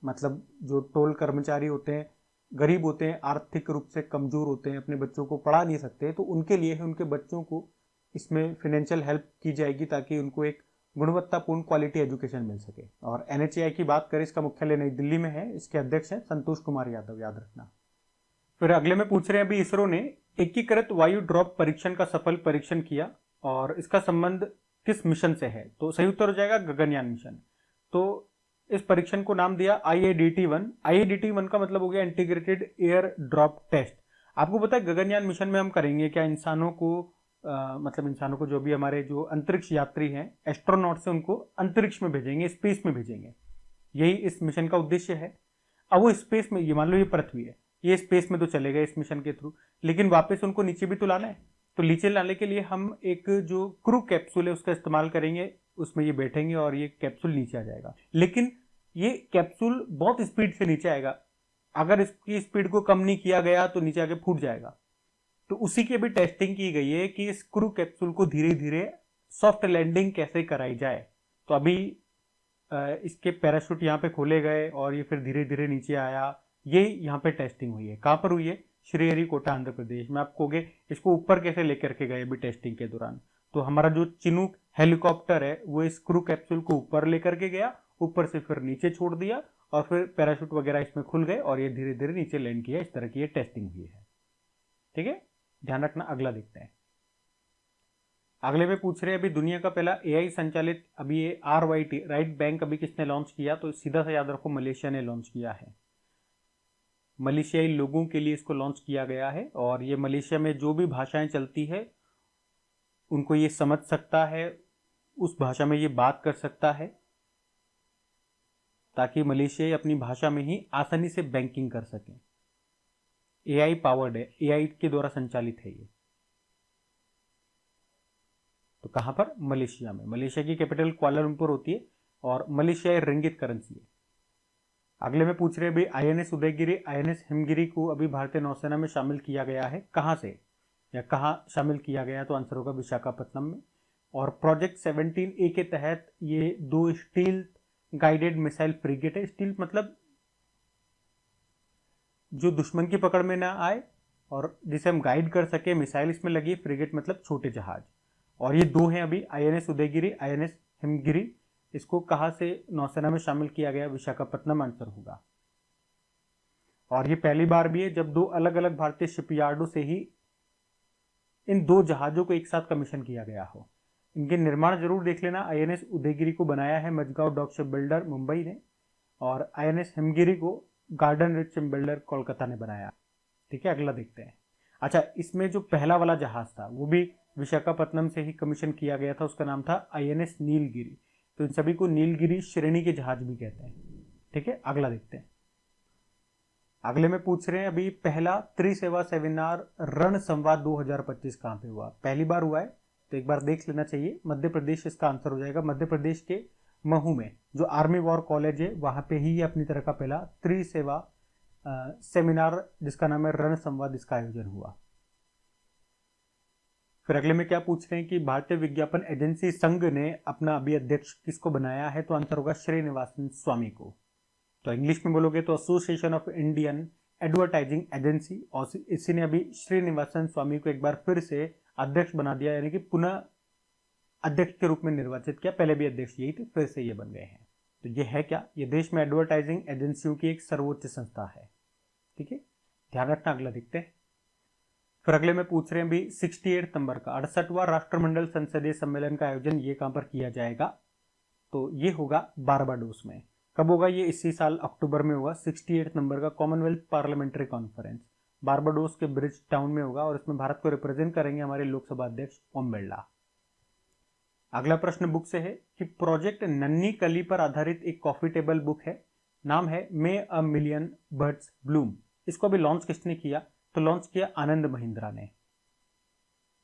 मतलब जो टोल कर्मचारी होते हैं, गरीब होते हैं, आर्थिक रूप से कमजोर होते हैं, अपने बच्चों को पढ़ा नहीं सकते, तो उनके लिए है, उनके बच्चों को इसमें फाइनेंशियल हेल्प की जाएगी, ताकि उनको एक गुणवत्तापूर्ण क्वालिटी एजुकेशन मिल सके। और NHAI की बात करें, इसका मुख्यालय नई दिल्ली में है, इसके अध्यक्ष हैं संतोष कुमार यादव, याद रखना। फिर अगले में पूछ रहे हैं, अभी इसरो ने एकीकृत वायु ड्रॉप परीक्षण का सफल परीक्षण किया, और इसका संबंध किस मिशन से है? तो सही उत्तर हो जाएगा गगनयान मिशन। तो इस परीक्षण को नाम दिया IADT-1। IADT-1 का मतलब हो गया इंटीग्रेटेड एयर ड्रॉप टेस्ट। आपको पता है गगनयान मिशन में हम करेंगे क्या? इंसानों को मतलब इंसानों को, जो भी हमारे जो अंतरिक्ष यात्री हैं, एस्ट्रोनॉट से, उनको अंतरिक्ष में भेजेंगे, स्पेस में भेजेंगे। यही इस मिशन का उद्देश्य है। अब वो स्पेस में, ये मान लो ये पृथ्वी है, ये स्पेस में तो चले गए इस मिशन के थ्रू, लेकिन वापस उनको नीचे भी तो लाना है। तो नीचे लाने के लिए हम एक जो क्रू कैप्सूल है उसका इस्तेमाल करेंगे, उसमें ये बैठेंगे और ये कैप्सूल नीचे आ जाएगा। लेकिन ये कैप्सूल बहुत स्पीड से नीचे आएगा, अगर इसकी स्पीड को कम नहीं किया गया तो नीचे आके फूट जाएगा। तो उसी की अभी टेस्टिंग की गई है कि इस क्रू कैप्सूल को धीरे धीरे सॉफ्ट लैंडिंग कैसे कराई जाए। तो अभी इसके पैराशूट यहाँ पे खोले गए और ये फिर धीरे धीरे नीचे आया। ये यहाँ पे टेस्टिंग हुई है। कहाँ पर हुई है? श्रीहरिकोटा, आंध्र प्रदेश में। आप कहोगे इसको ऊपर कैसे लेकर के गए अभी टेस्टिंग के दौरान? तो हमारा जो चिनूक हेलीकॉप्टर है वो इस क्रू कैप्सूल को ऊपर लेकर के गया, ऊपर से फिर नीचे छोड़ दिया, और फिर पैराशूट वगैरह इसमें खुल गए और ये धीरे धीरे नीचे लैंड किया। इस तरह की ये टेस्टिंग हुई है। ठीक है, ध्यान रखना। अगला देखते हैं। अगले में पूछ रहे हैं अभी दुनिया का पहला AI संचालित अभी ये RYT राइट बैंक अभी किसने लॉन्च किया? तो सीधा सा याद रखो, मलेशिया ने लॉन्च किया है। मलेशियाई लोगों के लिए इसको लॉन्च किया गया है, और ये मलेशिया में जो भी भाषाएं चलती है उनको ये समझ सकता है, उस भाषा में ये बात कर सकता है, ताकि मलेशियाई अपनी भाषा में ही आसानी से बैंकिंग कर सकें। AI पावर्ड है, AI के द्वारा संचालित है ये। तो कहां पर? मलेशिया में। मलेशिया की कैपिटल कुआलालंपुर होती है, और मलेशियाई रिंगिट करेंसी है। अगले में पूछ रहे हैं भाई INS उदयगिरी, INS हिमगिरी को अभी भारतीय नौसेना में शामिल किया गया है। कहां से या कहां शामिल किया गया? तो आंसर होगा विशाखापट्टनम में। और प्रोजेक्ट 17A के तहत ये 2 स्टील गाइडेड मिसाइल फ्रिगेट है। स्टील मतलब जो दुश्मन की पकड़ में ना आए और जिसे हम गाइड कर सके, मिसाइल इसमें लगी, फ्रिगेट मतलब छोटे जहाज। और ये दो हैं अभी, INS उदयगिरी, INS हिमगिरी। इसको कहाँ से नौसेना में शामिल किया गया? विशाखापट्टनम आंसर होगा। और ये पहली बार भी है जब दो अलग अलग भारतीय शिपयार्डों से ही इन दो जहाजों को एक साथ कमीशन किया गया हो। इनके निर्माण जरूर देख लेना। INS उदयगिरी को बनाया है Mazagon dock ship builder Mumbai ने, और INS हिमगिरी को garden reach ship builder Kolkata ने बनाया। ठीक है, अगला देखते हैं। अच्छा, इसमें जो पहला वाला जहाज था वो भी विशाखापट्टनम से ही कमीशन किया गया था, उसका नाम था INS नीलगिरी। तो इन सभी को नीलगिरी श्रेणी के जहाज भी कहते हैं। ठीक है, अगला देखते हैं। अगले में पूछ रहे हैं अभी, पहला त्रिसेवा सेमिनार रण संवाद 2025 कहां पे हुआ? पहली बार हुआ है, तो एक बार देख लेना चाहिए। मध्य प्रदेश इसका आंसर हो जाएगा। मध्य प्रदेश के महू में जो आर्मी वॉर कॉलेज है वहां पे ही अपनी तरह का पहला त्रिसेवा सेमिनार जिसका नाम है रण संवाद, इसका आयोजन हुआ। फिर अगले में क्या पूछ रहे हैं कि भारतीय विज्ञापन एजेंसी संघ ने अपना अभी अध्यक्ष किसको बनाया है? तो आंसर होगा श्रीनिवासन स्वामी को। तो इंग्लिश में बोलोगे तो association of Indian advertising agency, और इसी ने अभी श्रीनिवासन स्वामी को एक बार फिर से अध्यक्ष बना दिया, यानी कि पुनः अध्यक्ष के रूप में निर्वाचित किया। पहले भी अध्यक्ष यही थे, फिर से ये बन गए हैं। तो ये है क्या? ये देश में एडवर्टाइजिंग एजेंसियों की एक सर्वोच्च संस्था है। ठीक है, ध्यान रखना। अगला देखते हैं। फिर अगले में पूछ रहे हैं भी 68 नंबर का 68वां राष्ट्रमंडल संसदीय सम्मेलन का आयोजन ये कहां पर किया जाएगा? तो ये होगा बारबाडोस में। कब होगा ये? इसी साल अक्टूबर में होगा। 68 नंबर का कॉमनवेल्थ पार्लियामेंट्री कॉन्फ्रेंस बारबाडोस के ब्रिज टाउन में होगा, और इसमें भारत को रिप्रेजेंट करेंगे हमारे लोकसभा अध्यक्ष ओम बिरला। अगला प्रश्न बुक से है कि प्रोजेक्ट नन्ही कली पर आधारित एक कॉफी टेबल बुक है, नाम है मे अ मिलियन बर्ड्स ब्लूम। इसको अभी लॉन्च किसने किया? तो लॉन्च किया आनंद महिंद्रा ने,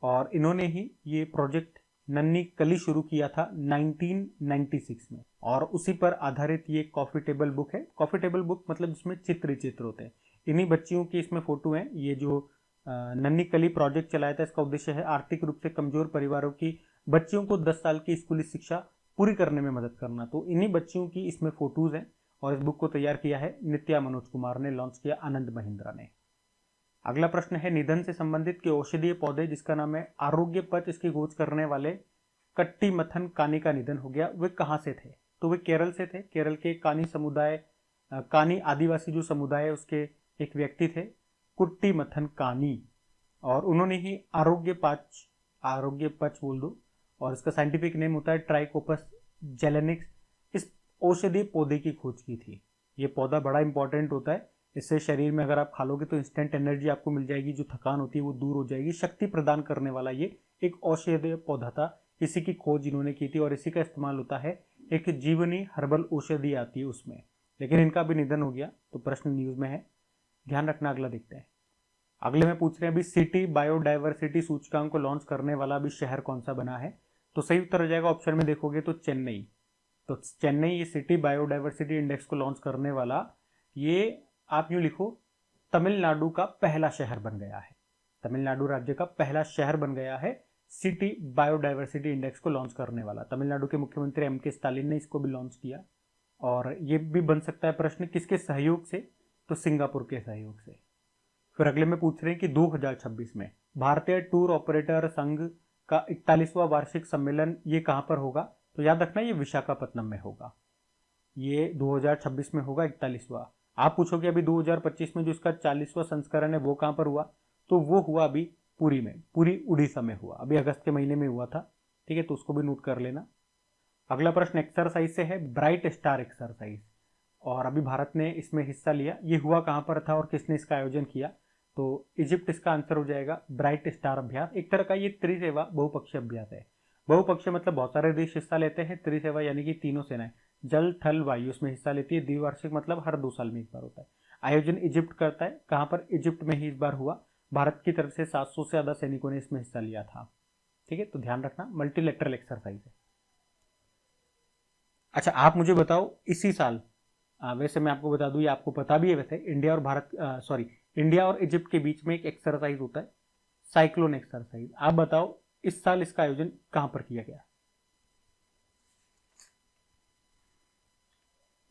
और इन्होंने ही ये प्रोजेक्ट नन्ही कली शुरू किया था 1996 में, और उसी पर आधारित ये कॉफी टेबल बुक है। कॉफी टेबल बुक मतलब जिसमें चित्र चित्र होते हैं। इन्हीं बच्चियों की इसमें फोटो है। ये जो नन्ही कली प्रोजेक्ट चलाया था, इसका उद्देश्य है आर्थिक रूप से कमजोर परिवारों की बच्चियों को 10 साल की स्कूली शिक्षा पूरी करने में मदद करना। तो इन्हीं बच्चियों की इसमें फोटोज हैं, और इस बुक को तैयार किया है नित्या मनोज कुमार ने, लॉन्च किया आनंद महिंद्रा ने। अगला प्रश्न है निधन से संबंधित के औषधीय पौधे जिसका नाम है आरोग्य पच, इसकी खोज करने वाले कट्टीमथन कानी का निधन हो गया। वे कहां से थे? तो वे केरल से थे। केरल के कानी समुदाय, कानी आदिवासी जो समुदाय है उसके एक व्यक्ति थे कुट्टीमथन कानी, और उन्होंने ही आरोग्य पच बोल दो, और इसका साइंटिफिक नेम होता है ट्राइकोपस जेलेनिक्स, इस औषधीय पौधे की खोज की थी। ये पौधा बड़ा इंपॉर्टेंट होता है। इससे शरीर में अगर आप खा लोगे तो इंस्टेंट एनर्जी आपको मिल जाएगी, जो थकान होती है वो दूर हो जाएगी। शक्ति प्रदान करने वाला ये एक औषधीय पौधा था। इसी की खोज इन्होंने की थी, और इसी का इस्तेमाल होता है। एक जीवनी हर्बल औषधि आती है उसमें, लेकिन इनका भी निधन हो गया। तो प्रश्न न्यूज में है, ध्यान रखना। अगला देखते हैं। अगले में पूछ रहे हैं अभी सिटी बायोडाइवर्सिटी सूचकांक को लॉन्च करने वाला अभी शहर कौन सा बना है? तो सही उत्तर हो जाएगा ऑप्शन में देखोगे तो चेन्नई। तो चेन्नई ये सिटी बायोडाइवर्सिटी इंडेक्स को लॉन्च करने वाला, ये आप यूं लिखो, तमिलनाडु का पहला शहर बन गया है। तमिलनाडु राज्य का पहला शहर बन गया है सिटी बायोडाइवर्सिटी इंडेक्स को लॉन्च करने वाला। तमिलनाडु के मुख्यमंत्री MK स्टालिन ने इसको भी लॉन्च किया। और ये भी बन सकता है प्रश्न किसके सहयोग से? तो सिंगापुर के सहयोग से। फिर अगले में पूछ रहे हैं कि 2026 में भारतीय टूर ऑपरेटर संघ का 41वां वार्षिक सम्मेलन ये कहां पर होगा? तो याद रखना ये विशाखापट्टनम में होगा। ये 2026 में होगा 41वां। आप पूछोगे अभी 2025 में जो इसका 40वां संस्करण है वो कहां पर हुआ? तो वो हुआ अभी पुरी में, पुरी उड़ीसा में हुआ, अभी अगस्त के महीने में हुआ था। ठीक है, तो उसको भी नोट कर लेना। अगला प्रश्न एक्सरसाइज से है, ब्राइट स्टार एक्सरसाइज, और अभी भारत ने इसमें हिस्सा लिया। ये हुआ कहां पर था और किसने इसका आयोजन किया? तो इजिप्ट इसका आंसर हो जाएगा। ब्राइट स्टार अभ्यास एक तरह का ये त्रिसेवा बहुपक्षीय अभ्यास है। बहुपक्षीय मतलब बहुत सारे देश हिस्सा लेते हैं। त्रिसेवा यानी कि तीनों सेनाएं, जल थल वायु, उसमें हिस्सा लेती है। द्विवार्षिक मतलब हर 2 साल में एक बार होता है। आयोजन इजिप्ट करता है। कहां पर? इजिप्ट में ही इस बार हुआ। भारत की तरफ से 700 से ज्यादा सैनिकों ने इसमें हिस्सा लिया था। ठीक है, तो ध्यान रखना, मल्टीलेटरल एक्सरसाइज है। अच्छा, आप मुझे बताओ इसी साल, वैसे मैं आपको बता दूं, ये आपको पता भी है वैसे, इंडिया और इजिप्ट के बीच में एक एक्सरसाइज होता है, साइक्लोन एक्सरसाइज। आप बताओ इस साल इसका आयोजन कहां पर किया गया?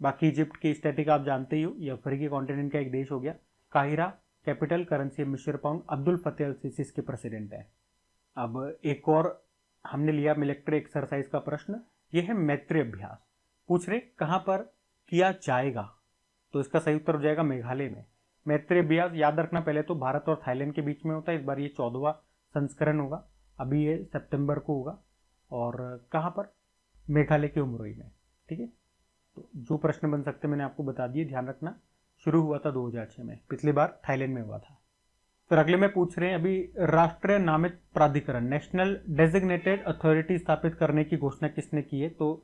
बाकी इजिप्ट की स्टैटिक आप जानते ही हो, ये अफ्रीकी कॉन्टिनेंट का एक देश हो गया। काहिरा, कैपिटल करेंसी मिस्र पाउंड, अब्दुल फतेह अल सीसी इसके प्रेसिडेंट है। अब एक और हमने लिया मिलिट्री एक्सरसाइज का प्रश्न, ये है मैत्री अभ्यास। पूछ रहे कहाँ पर किया जाएगा, तो इसका सही उत्तर हो जाएगा मेघालय में। मैत्री अभ्यास याद रखना, पहले तो भारत और थाईलैंड के बीच में होता है, इस बार ये 14वां संस्करण होगा, अभी ये सितंबर को होगा। और कहाँ पर, मेघालय के उमरोई में। ठीक है, तो जो प्रश्न बन सकते मैंने आपको बता दिए, ध्यान रखना। शुरू हुआ था 2006 में, पिछली बार थाईलैंड में हुआ था। फिर अगले में पूछ रहे हैं अभी, राष्ट्रीय नामित प्राधिकरण नेशनल डेजिग्नेटेड अथॉरिटी स्थापित करने की घोषणा किसने की है, तो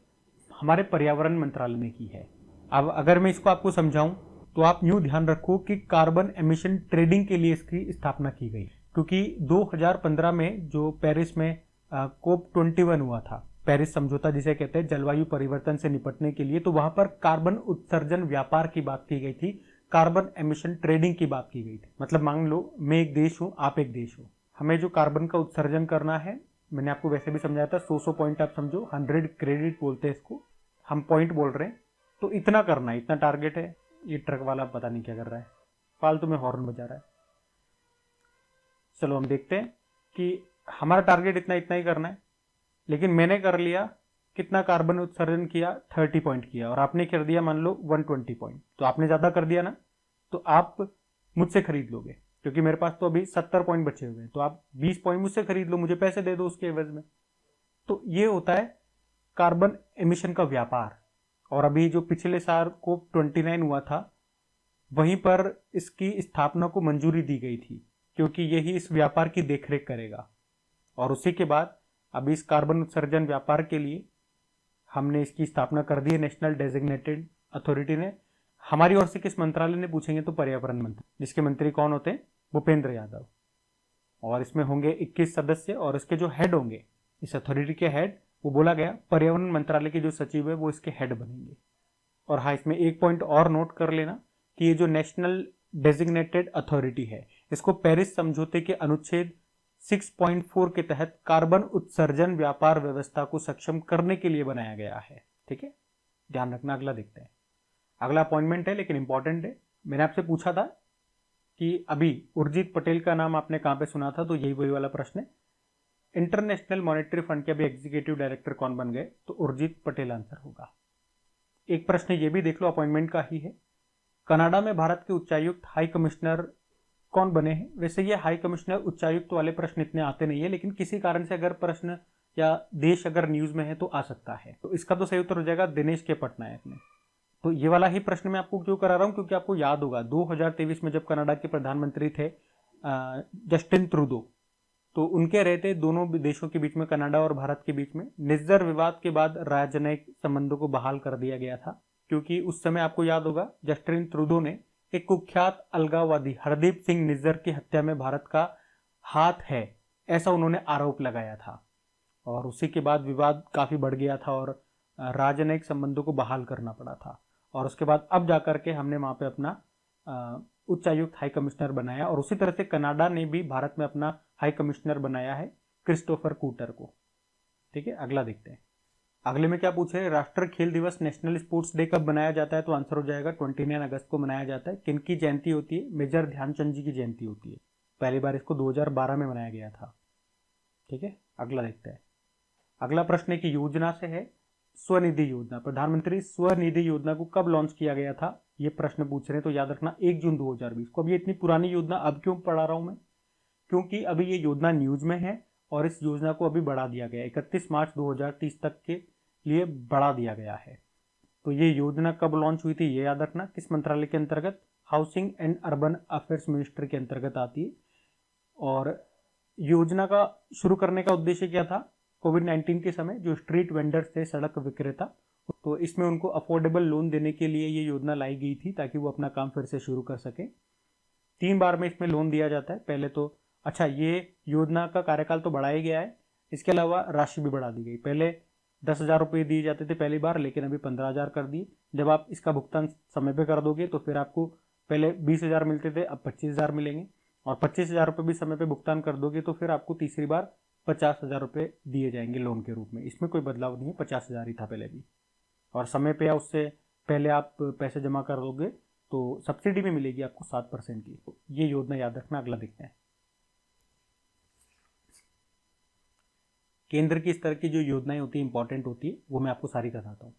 हमारे पर्यावरण मंत्रालय ने की है। अब अगर मैं इसको आपको समझाऊं तो आप यूं ध्यान रखो कि कार्बन एमिशन ट्रेडिंग के लिए इसकी स्थापना की गई, क्योंकि 2015 में जो पेरिस में कोप 21 हुआ था, पेरिस समझौता जिसे कहते हैं जलवायु परिवर्तन से निपटने के लिए, तो वहां पर कार्बन उत्सर्जन व्यापार की बात की गई थी, कार्बन एमिशन ट्रेडिंग की बात की गई थी। मतलब मान लो मैं एक देश हूं, आप एक देश हो, हमें जो कार्बन का उत्सर्जन करना है, मैंने आपको वैसे भी समझाया था, 100 पॉइंट आप समझो, 100 क्रेडिट बोलते हैं इसको, हम पॉइंट बोल रहे हैं, तो इतना करना है, इतना टारगेट है। ये ट्रक वाला पता नहीं क्या कर रहा है, फालतू में हॉर्न बजा रहा है। चलो हम देखते हैं कि हमारा टारगेट इतना इतना ही करना है, लेकिन मैंने कर लिया, कितना कार्बन उत्सर्जन किया, 30 पॉइंट किया, और आपने कर दिया मान लो 120 पॉइंट, तो आपने ज्यादा कर दिया ना, तो आप मुझसे खरीद लोगे, क्योंकि मेरे पास तो अभी 70 पॉइंट बचे हुए हैं, तो आप 20 पॉइंट मुझसे खरीद लो, मुझे पैसे दे दो उसके एवज में। तो ये होता है कार्बन एमिशन का व्यापार। और अभी जो पिछले साल कोप 29 हुआ था, वहीं पर इसकी स्थापना को मंजूरी दी गई थी, क्योंकि यही इस व्यापार की देखरेख करेगा। और उसी के बाद अभी इस कार्बन उत्सर्जन व्यापार के लिए हमने इसकी स्थापना कर दी है नेशनल डेजिग्नेटेड अथॉरिटी ने। हमारी ओर से किस मंत्रालय ने पूछेंगे तो पर्यावरण मंत्री, जिसके मंत्री कौन होते हैं, भूपेंद्र यादव। और इसमें होंगे 21 सदस्य, और इसके जो हेड होंगे, इस अथॉरिटी के हेड, वो बोला गया पर्यावरण मंत्रालय के जो सचिव है वो इसके हेड बनेंगे। और हाँ, इसमें एक पॉइंट और नोट कर लेना कि ये जो नेशनल डेजिग्नेटेड अथॉरिटी है, इसको पेरिस समझौते के अनुच्छेद 6.4 के तहत कार्बन उत्सर्जन व्यापार व्यवस्था को सक्षम करने के लिए बनाया गया है। ठीक है, ध्यान रखना। अगला देखते हैं। अगला अपॉइंटमेंट है, लेकिन इंपॉर्टेंट है। मैंने आपसे पूछा था कि अभी उर्जित पटेल का नाम आपने कहां पे सुना था, तो यही वही वाला प्रश्न है। इंटरनेशनल मॉनेटरी फंड के अभी एग्जीक्यूटिव डायरेक्टर कौन बन गए, तो उर्जित पटेल आंसर होगा। एक प्रश्न ये भी देख लो, अपॉइंटमेंट का ही है। कनाडा में भारत के उच्चायुक्त हाई कमिश्नर कौन बने हैं। वैसे ये हाई कमिश्नर उच्चायुक्त वाले प्रश्न इतने आते नहीं है, लेकिन किसी कारण से अगर प्रश्न या देश अगर न्यूज में है तो आ सकता है। तो इसका तो सही उत्तर हो जाएगा दिनेश के पटनायक ने। तो ये वाला ही प्रश्न मैं आपको क्यों करा रहा हूं, क्योंकि आपको याद होगा 2023 में जब कनाडा के प्रधानमंत्री थे जस्टिन ट्रूडो, तो उनके रहते दोनों देशों के बीच में, कनाडा और भारत के बीच में निज्जर विवाद के बाद राजनयिक संबंधों को बहाल कर दिया गया था। क्योंकि उस समय आपको याद होगा जस्टिन ट्रूडो ने एक कुख्यात अलगाववादी हरदीप सिंह निज्जर की हत्या में भारत का हाथ है, ऐसा उन्होंने आरोप लगाया था। और उसी के बाद विवाद काफी बढ़ गया था और राजनयिक संबंधों को बहाल करना पड़ा था। और उसके बाद अब जाकर के हमने वहां पे अपना उच्चायुक्त हाई कमिश्नर बनाया, और उसी तरह से कनाडा ने भी भारत में अपना हाई कमिश्नर बनाया है क्रिस्टोफर कूटर को। ठीक है, अगला देखते हैं। अगले में क्या पूछे, राष्ट्रीय खेल दिवस नेशनल स्पोर्ट्स डे कब मनाया जाता है, तो आंसर हो जाएगा 29 अगस्त को मनाया जाता है। किनकी जयंती होती है, मेजर ध्यानचंद जी की जयंती होती है। पहली बार इसको 2012 में मनाया गया था। ठीक है, अगला देखते हैं। अगला प्रश्न एक योजना से है, स्वनिधि योजना। प्रधानमंत्री स्वनिधि योजना को कब लॉन्च किया गया था, ये प्रश्न पूछ रहे हैं, तो याद रखना 1 जून 2020 को। अब ये इतनी पुरानी योजना अब क्यों पढ़ा रहा हूं मैं, क्योंकि अभी ये योजना न्यूज में है और इस योजना को अभी बढ़ा दिया गया, 31 मार्च 2030 तक के लिए बढ़ा दिया गया है। तो ये योजना कब लॉन्च हुई थी ये याद रखना, किस मंत्रालय के अंतर्गत, housing and urban affairs ministry के अंतर्गत आती है। और योजना का शुरू करने का उद्देश्य क्या था, कोविड-19 के समय जो स्ट्रीट वेंडर्स थे, सड़क विक्रेता, तो इसमें उनको अफोर्डेबल लोन देने के लिए ये योजना लाई गई थी, ताकि वो अपना काम फिर से शुरू कर सके। 3 बार में इसमें लोन दिया जाता है। पहले तो अच्छा, ये योजना का कार्यकाल तो बढ़ाया गया है, इसके अलावा राशि भी बढ़ा दी गई। पहले 10,000 रुपये दिए जाते थे पहली बार, लेकिन अभी 15,000 कर दिए। जब आप इसका भुगतान समय पे कर दोगे तो फिर आपको पहले 20,000 मिलते थे, अब 25,000 मिलेंगे। और 25,000 रुपये भी समय पे भुगतान कर दोगे तो फिर आपको तीसरी बार 50,000 रुपये दिए जाएंगे लोन के रूप में। इसमें कोई बदलाव नहीं है, 50,000 ही था पहले भी। और समय पे या उससे पहले आप पैसे जमा कर दोगे तो सब्सिडी में मिलेगी आपको 7% की। तो ये योजना याद रखना। अगला देखते हैं। केंद्र की इस तरह की जो योजनाएं होती है इंपॉर्टेंट होती है, वो मैं आपको सारी बताता हूँ।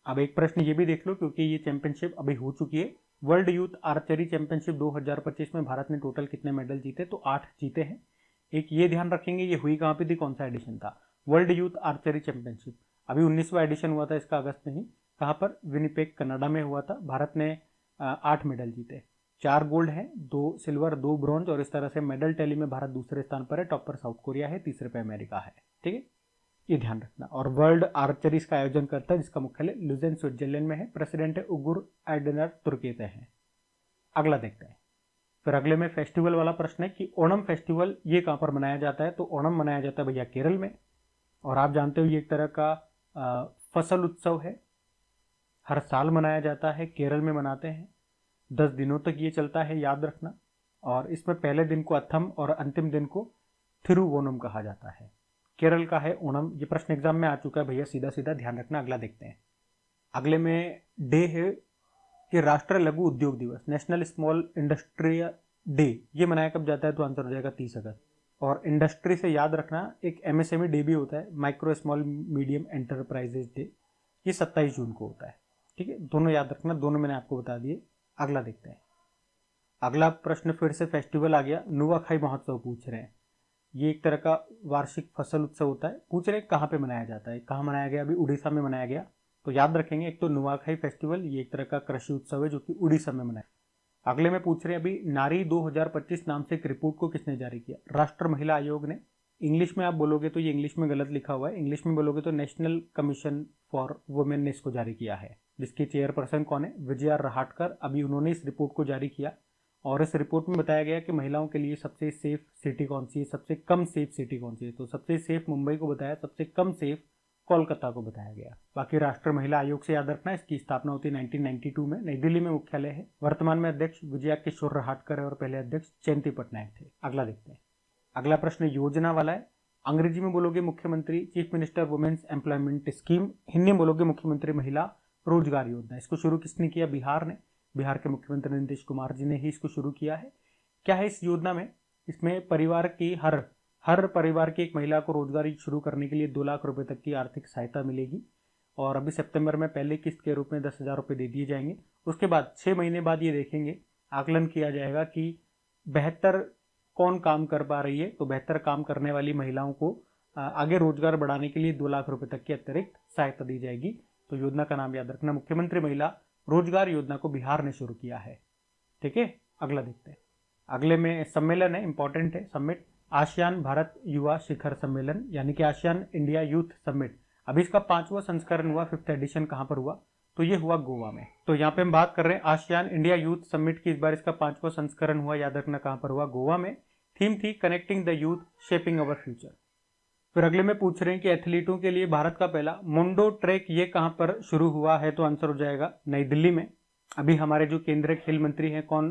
अब एक प्रश्न ये भी देख लो, क्योंकि ये चैंपियनशिप अभी हो चुकी है। वर्ल्ड यूथ आर्चरी चैंपियनशिप 2025 में भारत ने टोटल कितने मेडल जीते? तो 8 जीते हैं। एक ये ध्यान रखेंगे, ये हुई कहाँ पे थी, कौन सा एडिशन था? वर्ल्ड यूथ आर्चरी चैंपियनशिप अभी 19वां एडिशन हुआ था इसका, अगस्त में ही। कहाँ पर? विनिपेग कनाडा में हुआ था। भारत ने 8 मेडल जीते, 4 गोल्ड है, 2 सिल्वर, 2 ब्रॉन्ज, और इस तरह से मेडल टैली में भारत दूसरे स्थान पर है। टॉप पर साउथ कोरिया है, तीसरे पे अमेरिका है। ठीक है, ये ध्यान रखना। और वर्ल्ड आर्चरी इसका आयोजन करता है, जिसका मुख्यालय लुजेन स्विट्जरलैंड में है। प्रेसिडेंट है उगुर एडनर तुर्की से है। अगला देखते हैं। फिर अगले में फेस्टिवल वाला प्रश्न है कि ओणम फेस्टिवल ये कहाँ पर मनाया जाता है? तो ओणम मनाया जाता है भैया केरल में। और आप जानते हो ये एक तरह का फसल उत्सव है, हर साल मनाया जाता है, केरल में मनाते हैं। 10 दिनों तक ये चलता है, याद रखना। और इसमें पहले दिन को अथम और अंतिम दिन को थिरुवोनम कहा जाता है। केरल का है ओणम। ये प्रश्न एग्जाम में आ चुका है भैया, सीधा सीधा ध्यान रखना। अगला देखते हैं। अगले में डे है कि राष्ट्रीय लघु उद्योग दिवस, नेशनल स्मॉल इंडस्ट्री डे, ये मनाया कब जाता है? तो आंसर हो जाएगा 30 अगस्त। और इंडस्ट्री से याद रखना, एक एमएसएमई डे भी होता है, micro small medium enterprises day, ये 27 जून को होता है। ठीक है, दोनों याद रखना, दोनों मैंने आपको बता दिए। अगला देखते हैं। अगला प्रश्न फिर से फेस्टिवल आ गया। नुआखाई महोत्सव पूछ रहे हैं। ये एक तरह का वार्षिक फसल उत्सव होता है। पूछ रहे हैं कहाँ पे मनाया जाता है, कहाँ मनाया गया? अभी उड़ीसा में मनाया गया। तो याद रखेंगे, एक तो नुआखाई फेस्टिवल, ये एक तरह का कृषि उत्सव है जो कि उड़ीसा में मनाया। अगले में पूछ रहे हैं अभी नारी 2025 नाम से एक रिपोर्ट को किसने जारी किया? राष्ट्र महिला आयोग ने। इंग्लिश में आप बोलोगे तो ये इंग्लिश में गलत लिखा हुआ है, इंग्लिश में बोलोगे तो नेशनल कमीशन फॉर वुमेन ने इसको जारी किया है, जिसकी चेयरपर्सन कौन है? विजया रहाटकर। अभी उन्होंने इस रिपोर्ट को जारी किया और इस रिपोर्ट में बताया गया कि महिलाओं के लिए सबसे सेफ सिटी कौन सी है, सबसे कम सेफ सिटी कौन सी है। तो सबसे सेफ मुंबई को बताया, सबसे कम सेफ कोलकाता को बताया गया। बाकी राष्ट्रीय महिला आयोग से याद रखना, इसकी स्थापना होती है 1992 में, नई दिल्ली में मुख्यालय है। वर्तमान में अध्यक्ष विजया किशोर रहाटकर है और पहले अध्यक्ष जयंती पटनायक थे। अगला देखते हैं। अगला प्रश्न योजना वाला है। अंग्रेजी में बोलोगे मुख्यमंत्री chief minister women's employment scheme, Hindi में बोलोगे मुख्यमंत्री महिला रोजगार योजना। इसको शुरू किसने किया? बिहार ने। बिहार के मुख्यमंत्री नीतीश कुमार जी ने ही इसको शुरू किया है। क्या है इस योजना में? इसमें परिवार की हर परिवार की एक महिला को रोजगार शुरू करने के लिए 2 लाख रुपए तक की आर्थिक सहायता मिलेगी। और अभी सितंबर में पहले किस्त के रूप में 10,000 रुपये दे दिए जाएंगे। उसके बाद 6 महीने बाद ये देखेंगे, आकलन किया जाएगा कि बेहतर कौन काम कर पा रही है। तो बेहतर काम करने वाली महिलाओं को आगे रोजगार बढ़ाने के लिए 2 लाख रुपए तक की अतिरिक्त सहायता दी जाएगी। तो योजना का नाम याद रखना, मुख्यमंत्री महिला रोजगार योजना को बिहार ने शुरू किया है। ठीक है, अगला देखते हैं। अगले में सम्मेलन है, इंपॉर्टेंट है समिट, आसियान भारत युवा शिखर सम्मेलन, यानी कि आसियान इंडिया यूथ समिट। अभी इसका 5वां संस्करण हुआ, 5th एडिशन कहां पर हुआ? तो ये हुआ गोवा में। तो यहाँ पे हम बात कर रहे हैं आसियान इंडिया यूथ समिट की। इस बार इसका 5वां संस्करण हुआ, याद रखना कहां पर हुआ? गोवा में। थीम थी connecting the youth shaping our future. फिर अगले में पूछ रहे हैं कि एथलीटों के लिए भारत का पहला मोंडो ट्रैक ये कहां पर शुरू हुआ है? तो आंसर हो जाएगा नई दिल्ली में। अभी हमारे जो केंद्रीय खेल मंत्री हैं कौन?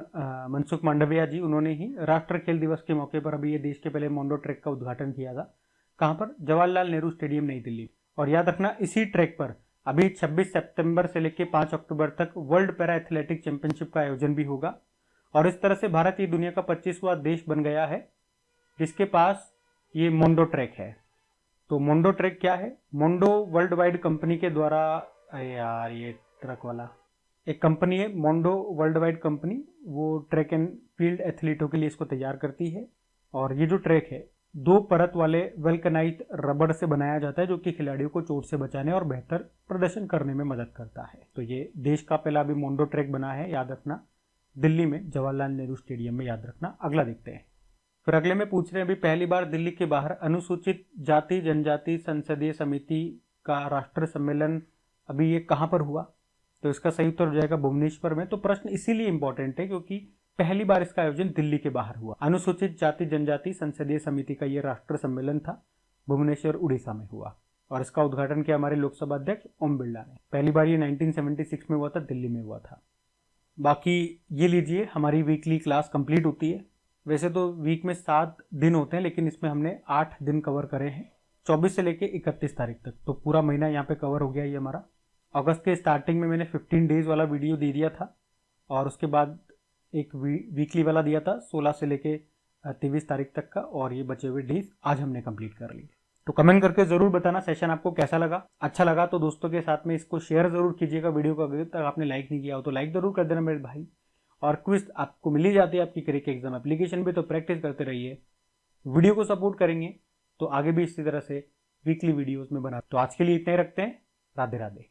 मनसुख मांडविया जी, उन्होंने ही राष्ट्रीय खेल दिवस के मौके पर अभी ये देश के पहले मोंडो ट्रैक का उद्घाटन किया था। कहां पर? जवाहरलाल नेहरू स्टेडियम नई दिल्ली। और याद रखना इसी ट्रैक पर अभी 26 सितंबर से लेकर 5 अक्टूबर तक वर्ल्ड पैरा एथलेटिक चैंपियनशिप का आयोजन भी होगा। और इस तरह से भारत ये दुनिया का 25वां देश बन गया है जिसके पास ये मोंडो ट्रैक है। तो मोंडो ट्रैक क्या है? मोंडो वर्ल्ड वाइड कंपनी के द्वारा, यार ये ट्रक वाला एक कंपनी है मोंडो वर्ल्ड वाइड कंपनी, वो ट्रैक एंड फील्ड एथलीटों के लिए इसको तैयार करती है। और ये जो ट्रैक है 2 परत वाले वल्कनाइज्ड रबड़ से बनाया जाता है, जो कि खिलाड़ियों को चोट से बचाने और बेहतर प्रदर्शन करने में मदद करता है। तो ये देश का पहला अभी मोंडो ट्रैक बना है, याद रखना दिल्ली में जवाहरलाल नेहरू स्टेडियम में, याद रखना। अगला देखते हैं। फिर अगले में पूछ रहे हैं अभी पहली बार दिल्ली के बाहर अनुसूचित जाति जनजाति संसदीय समिति का राष्ट्रीय सम्मेलन अभी ये कहां पर हुआ? तो इसका सही उत्तर हो जाएगा भुवनेश्वर में। तो प्रश्न इसीलिए इंपॉर्टेंट है क्योंकि पहली बार इसका आयोजन दिल्ली के बाहर हुआ। अनुसूचित जाति जनजाति संसदीय समिति का ये राष्ट्रीय सम्मेलन था, भुवनेश्वर उड़ीसा में हुआ। और इसका उद्घाटन किया हमारे लोकसभा अध्यक्ष ओम बिरला ने। पहली बार ये 1976 में हुआ था, दिल्ली में हुआ था। बाकी ये लीजिए, हमारी वीकली क्लास कंप्लीट होती है। वैसे तो वीक में 7 दिन होते हैं, लेकिन इसमें हमने 8 दिन कवर करे हैं, 24 से लेके 31 तारीख तक। तो पूरा महीना यहाँ पे कवर हो गया ये हमारा। अगस्त के स्टार्टिंग में मैंने 15 डेज वाला वीडियो दे दिया था और उसके बाद एक वीकली वाला दिया था 16 से लेके 23 तारीख तक का, और ये बचे हुए डेज आज हमने कंप्लीट कर लिए। तो कमेंट करके ज़रूर बताना सेशन आपको कैसा लगा। अच्छा लगा तो दोस्तों के साथ में इसको शेयर ज़रूर कीजिएगा वीडियो को। अगर तक आपने लाइक नहीं किया हो तो लाइक ज़रूर कर देना मेरे भाई। और क्विज आपको मिल ही जाती है आपकी क्रिक एग्जाम एप्लीकेशन पे, तो प्रैक्टिस करते रहिए। वीडियो को सपोर्ट करेंगे तो आगे भी इसी तरह से वीकली वीडियोस में बना। तो आज के लिए इतना ही रखते हैं। राधे राधे।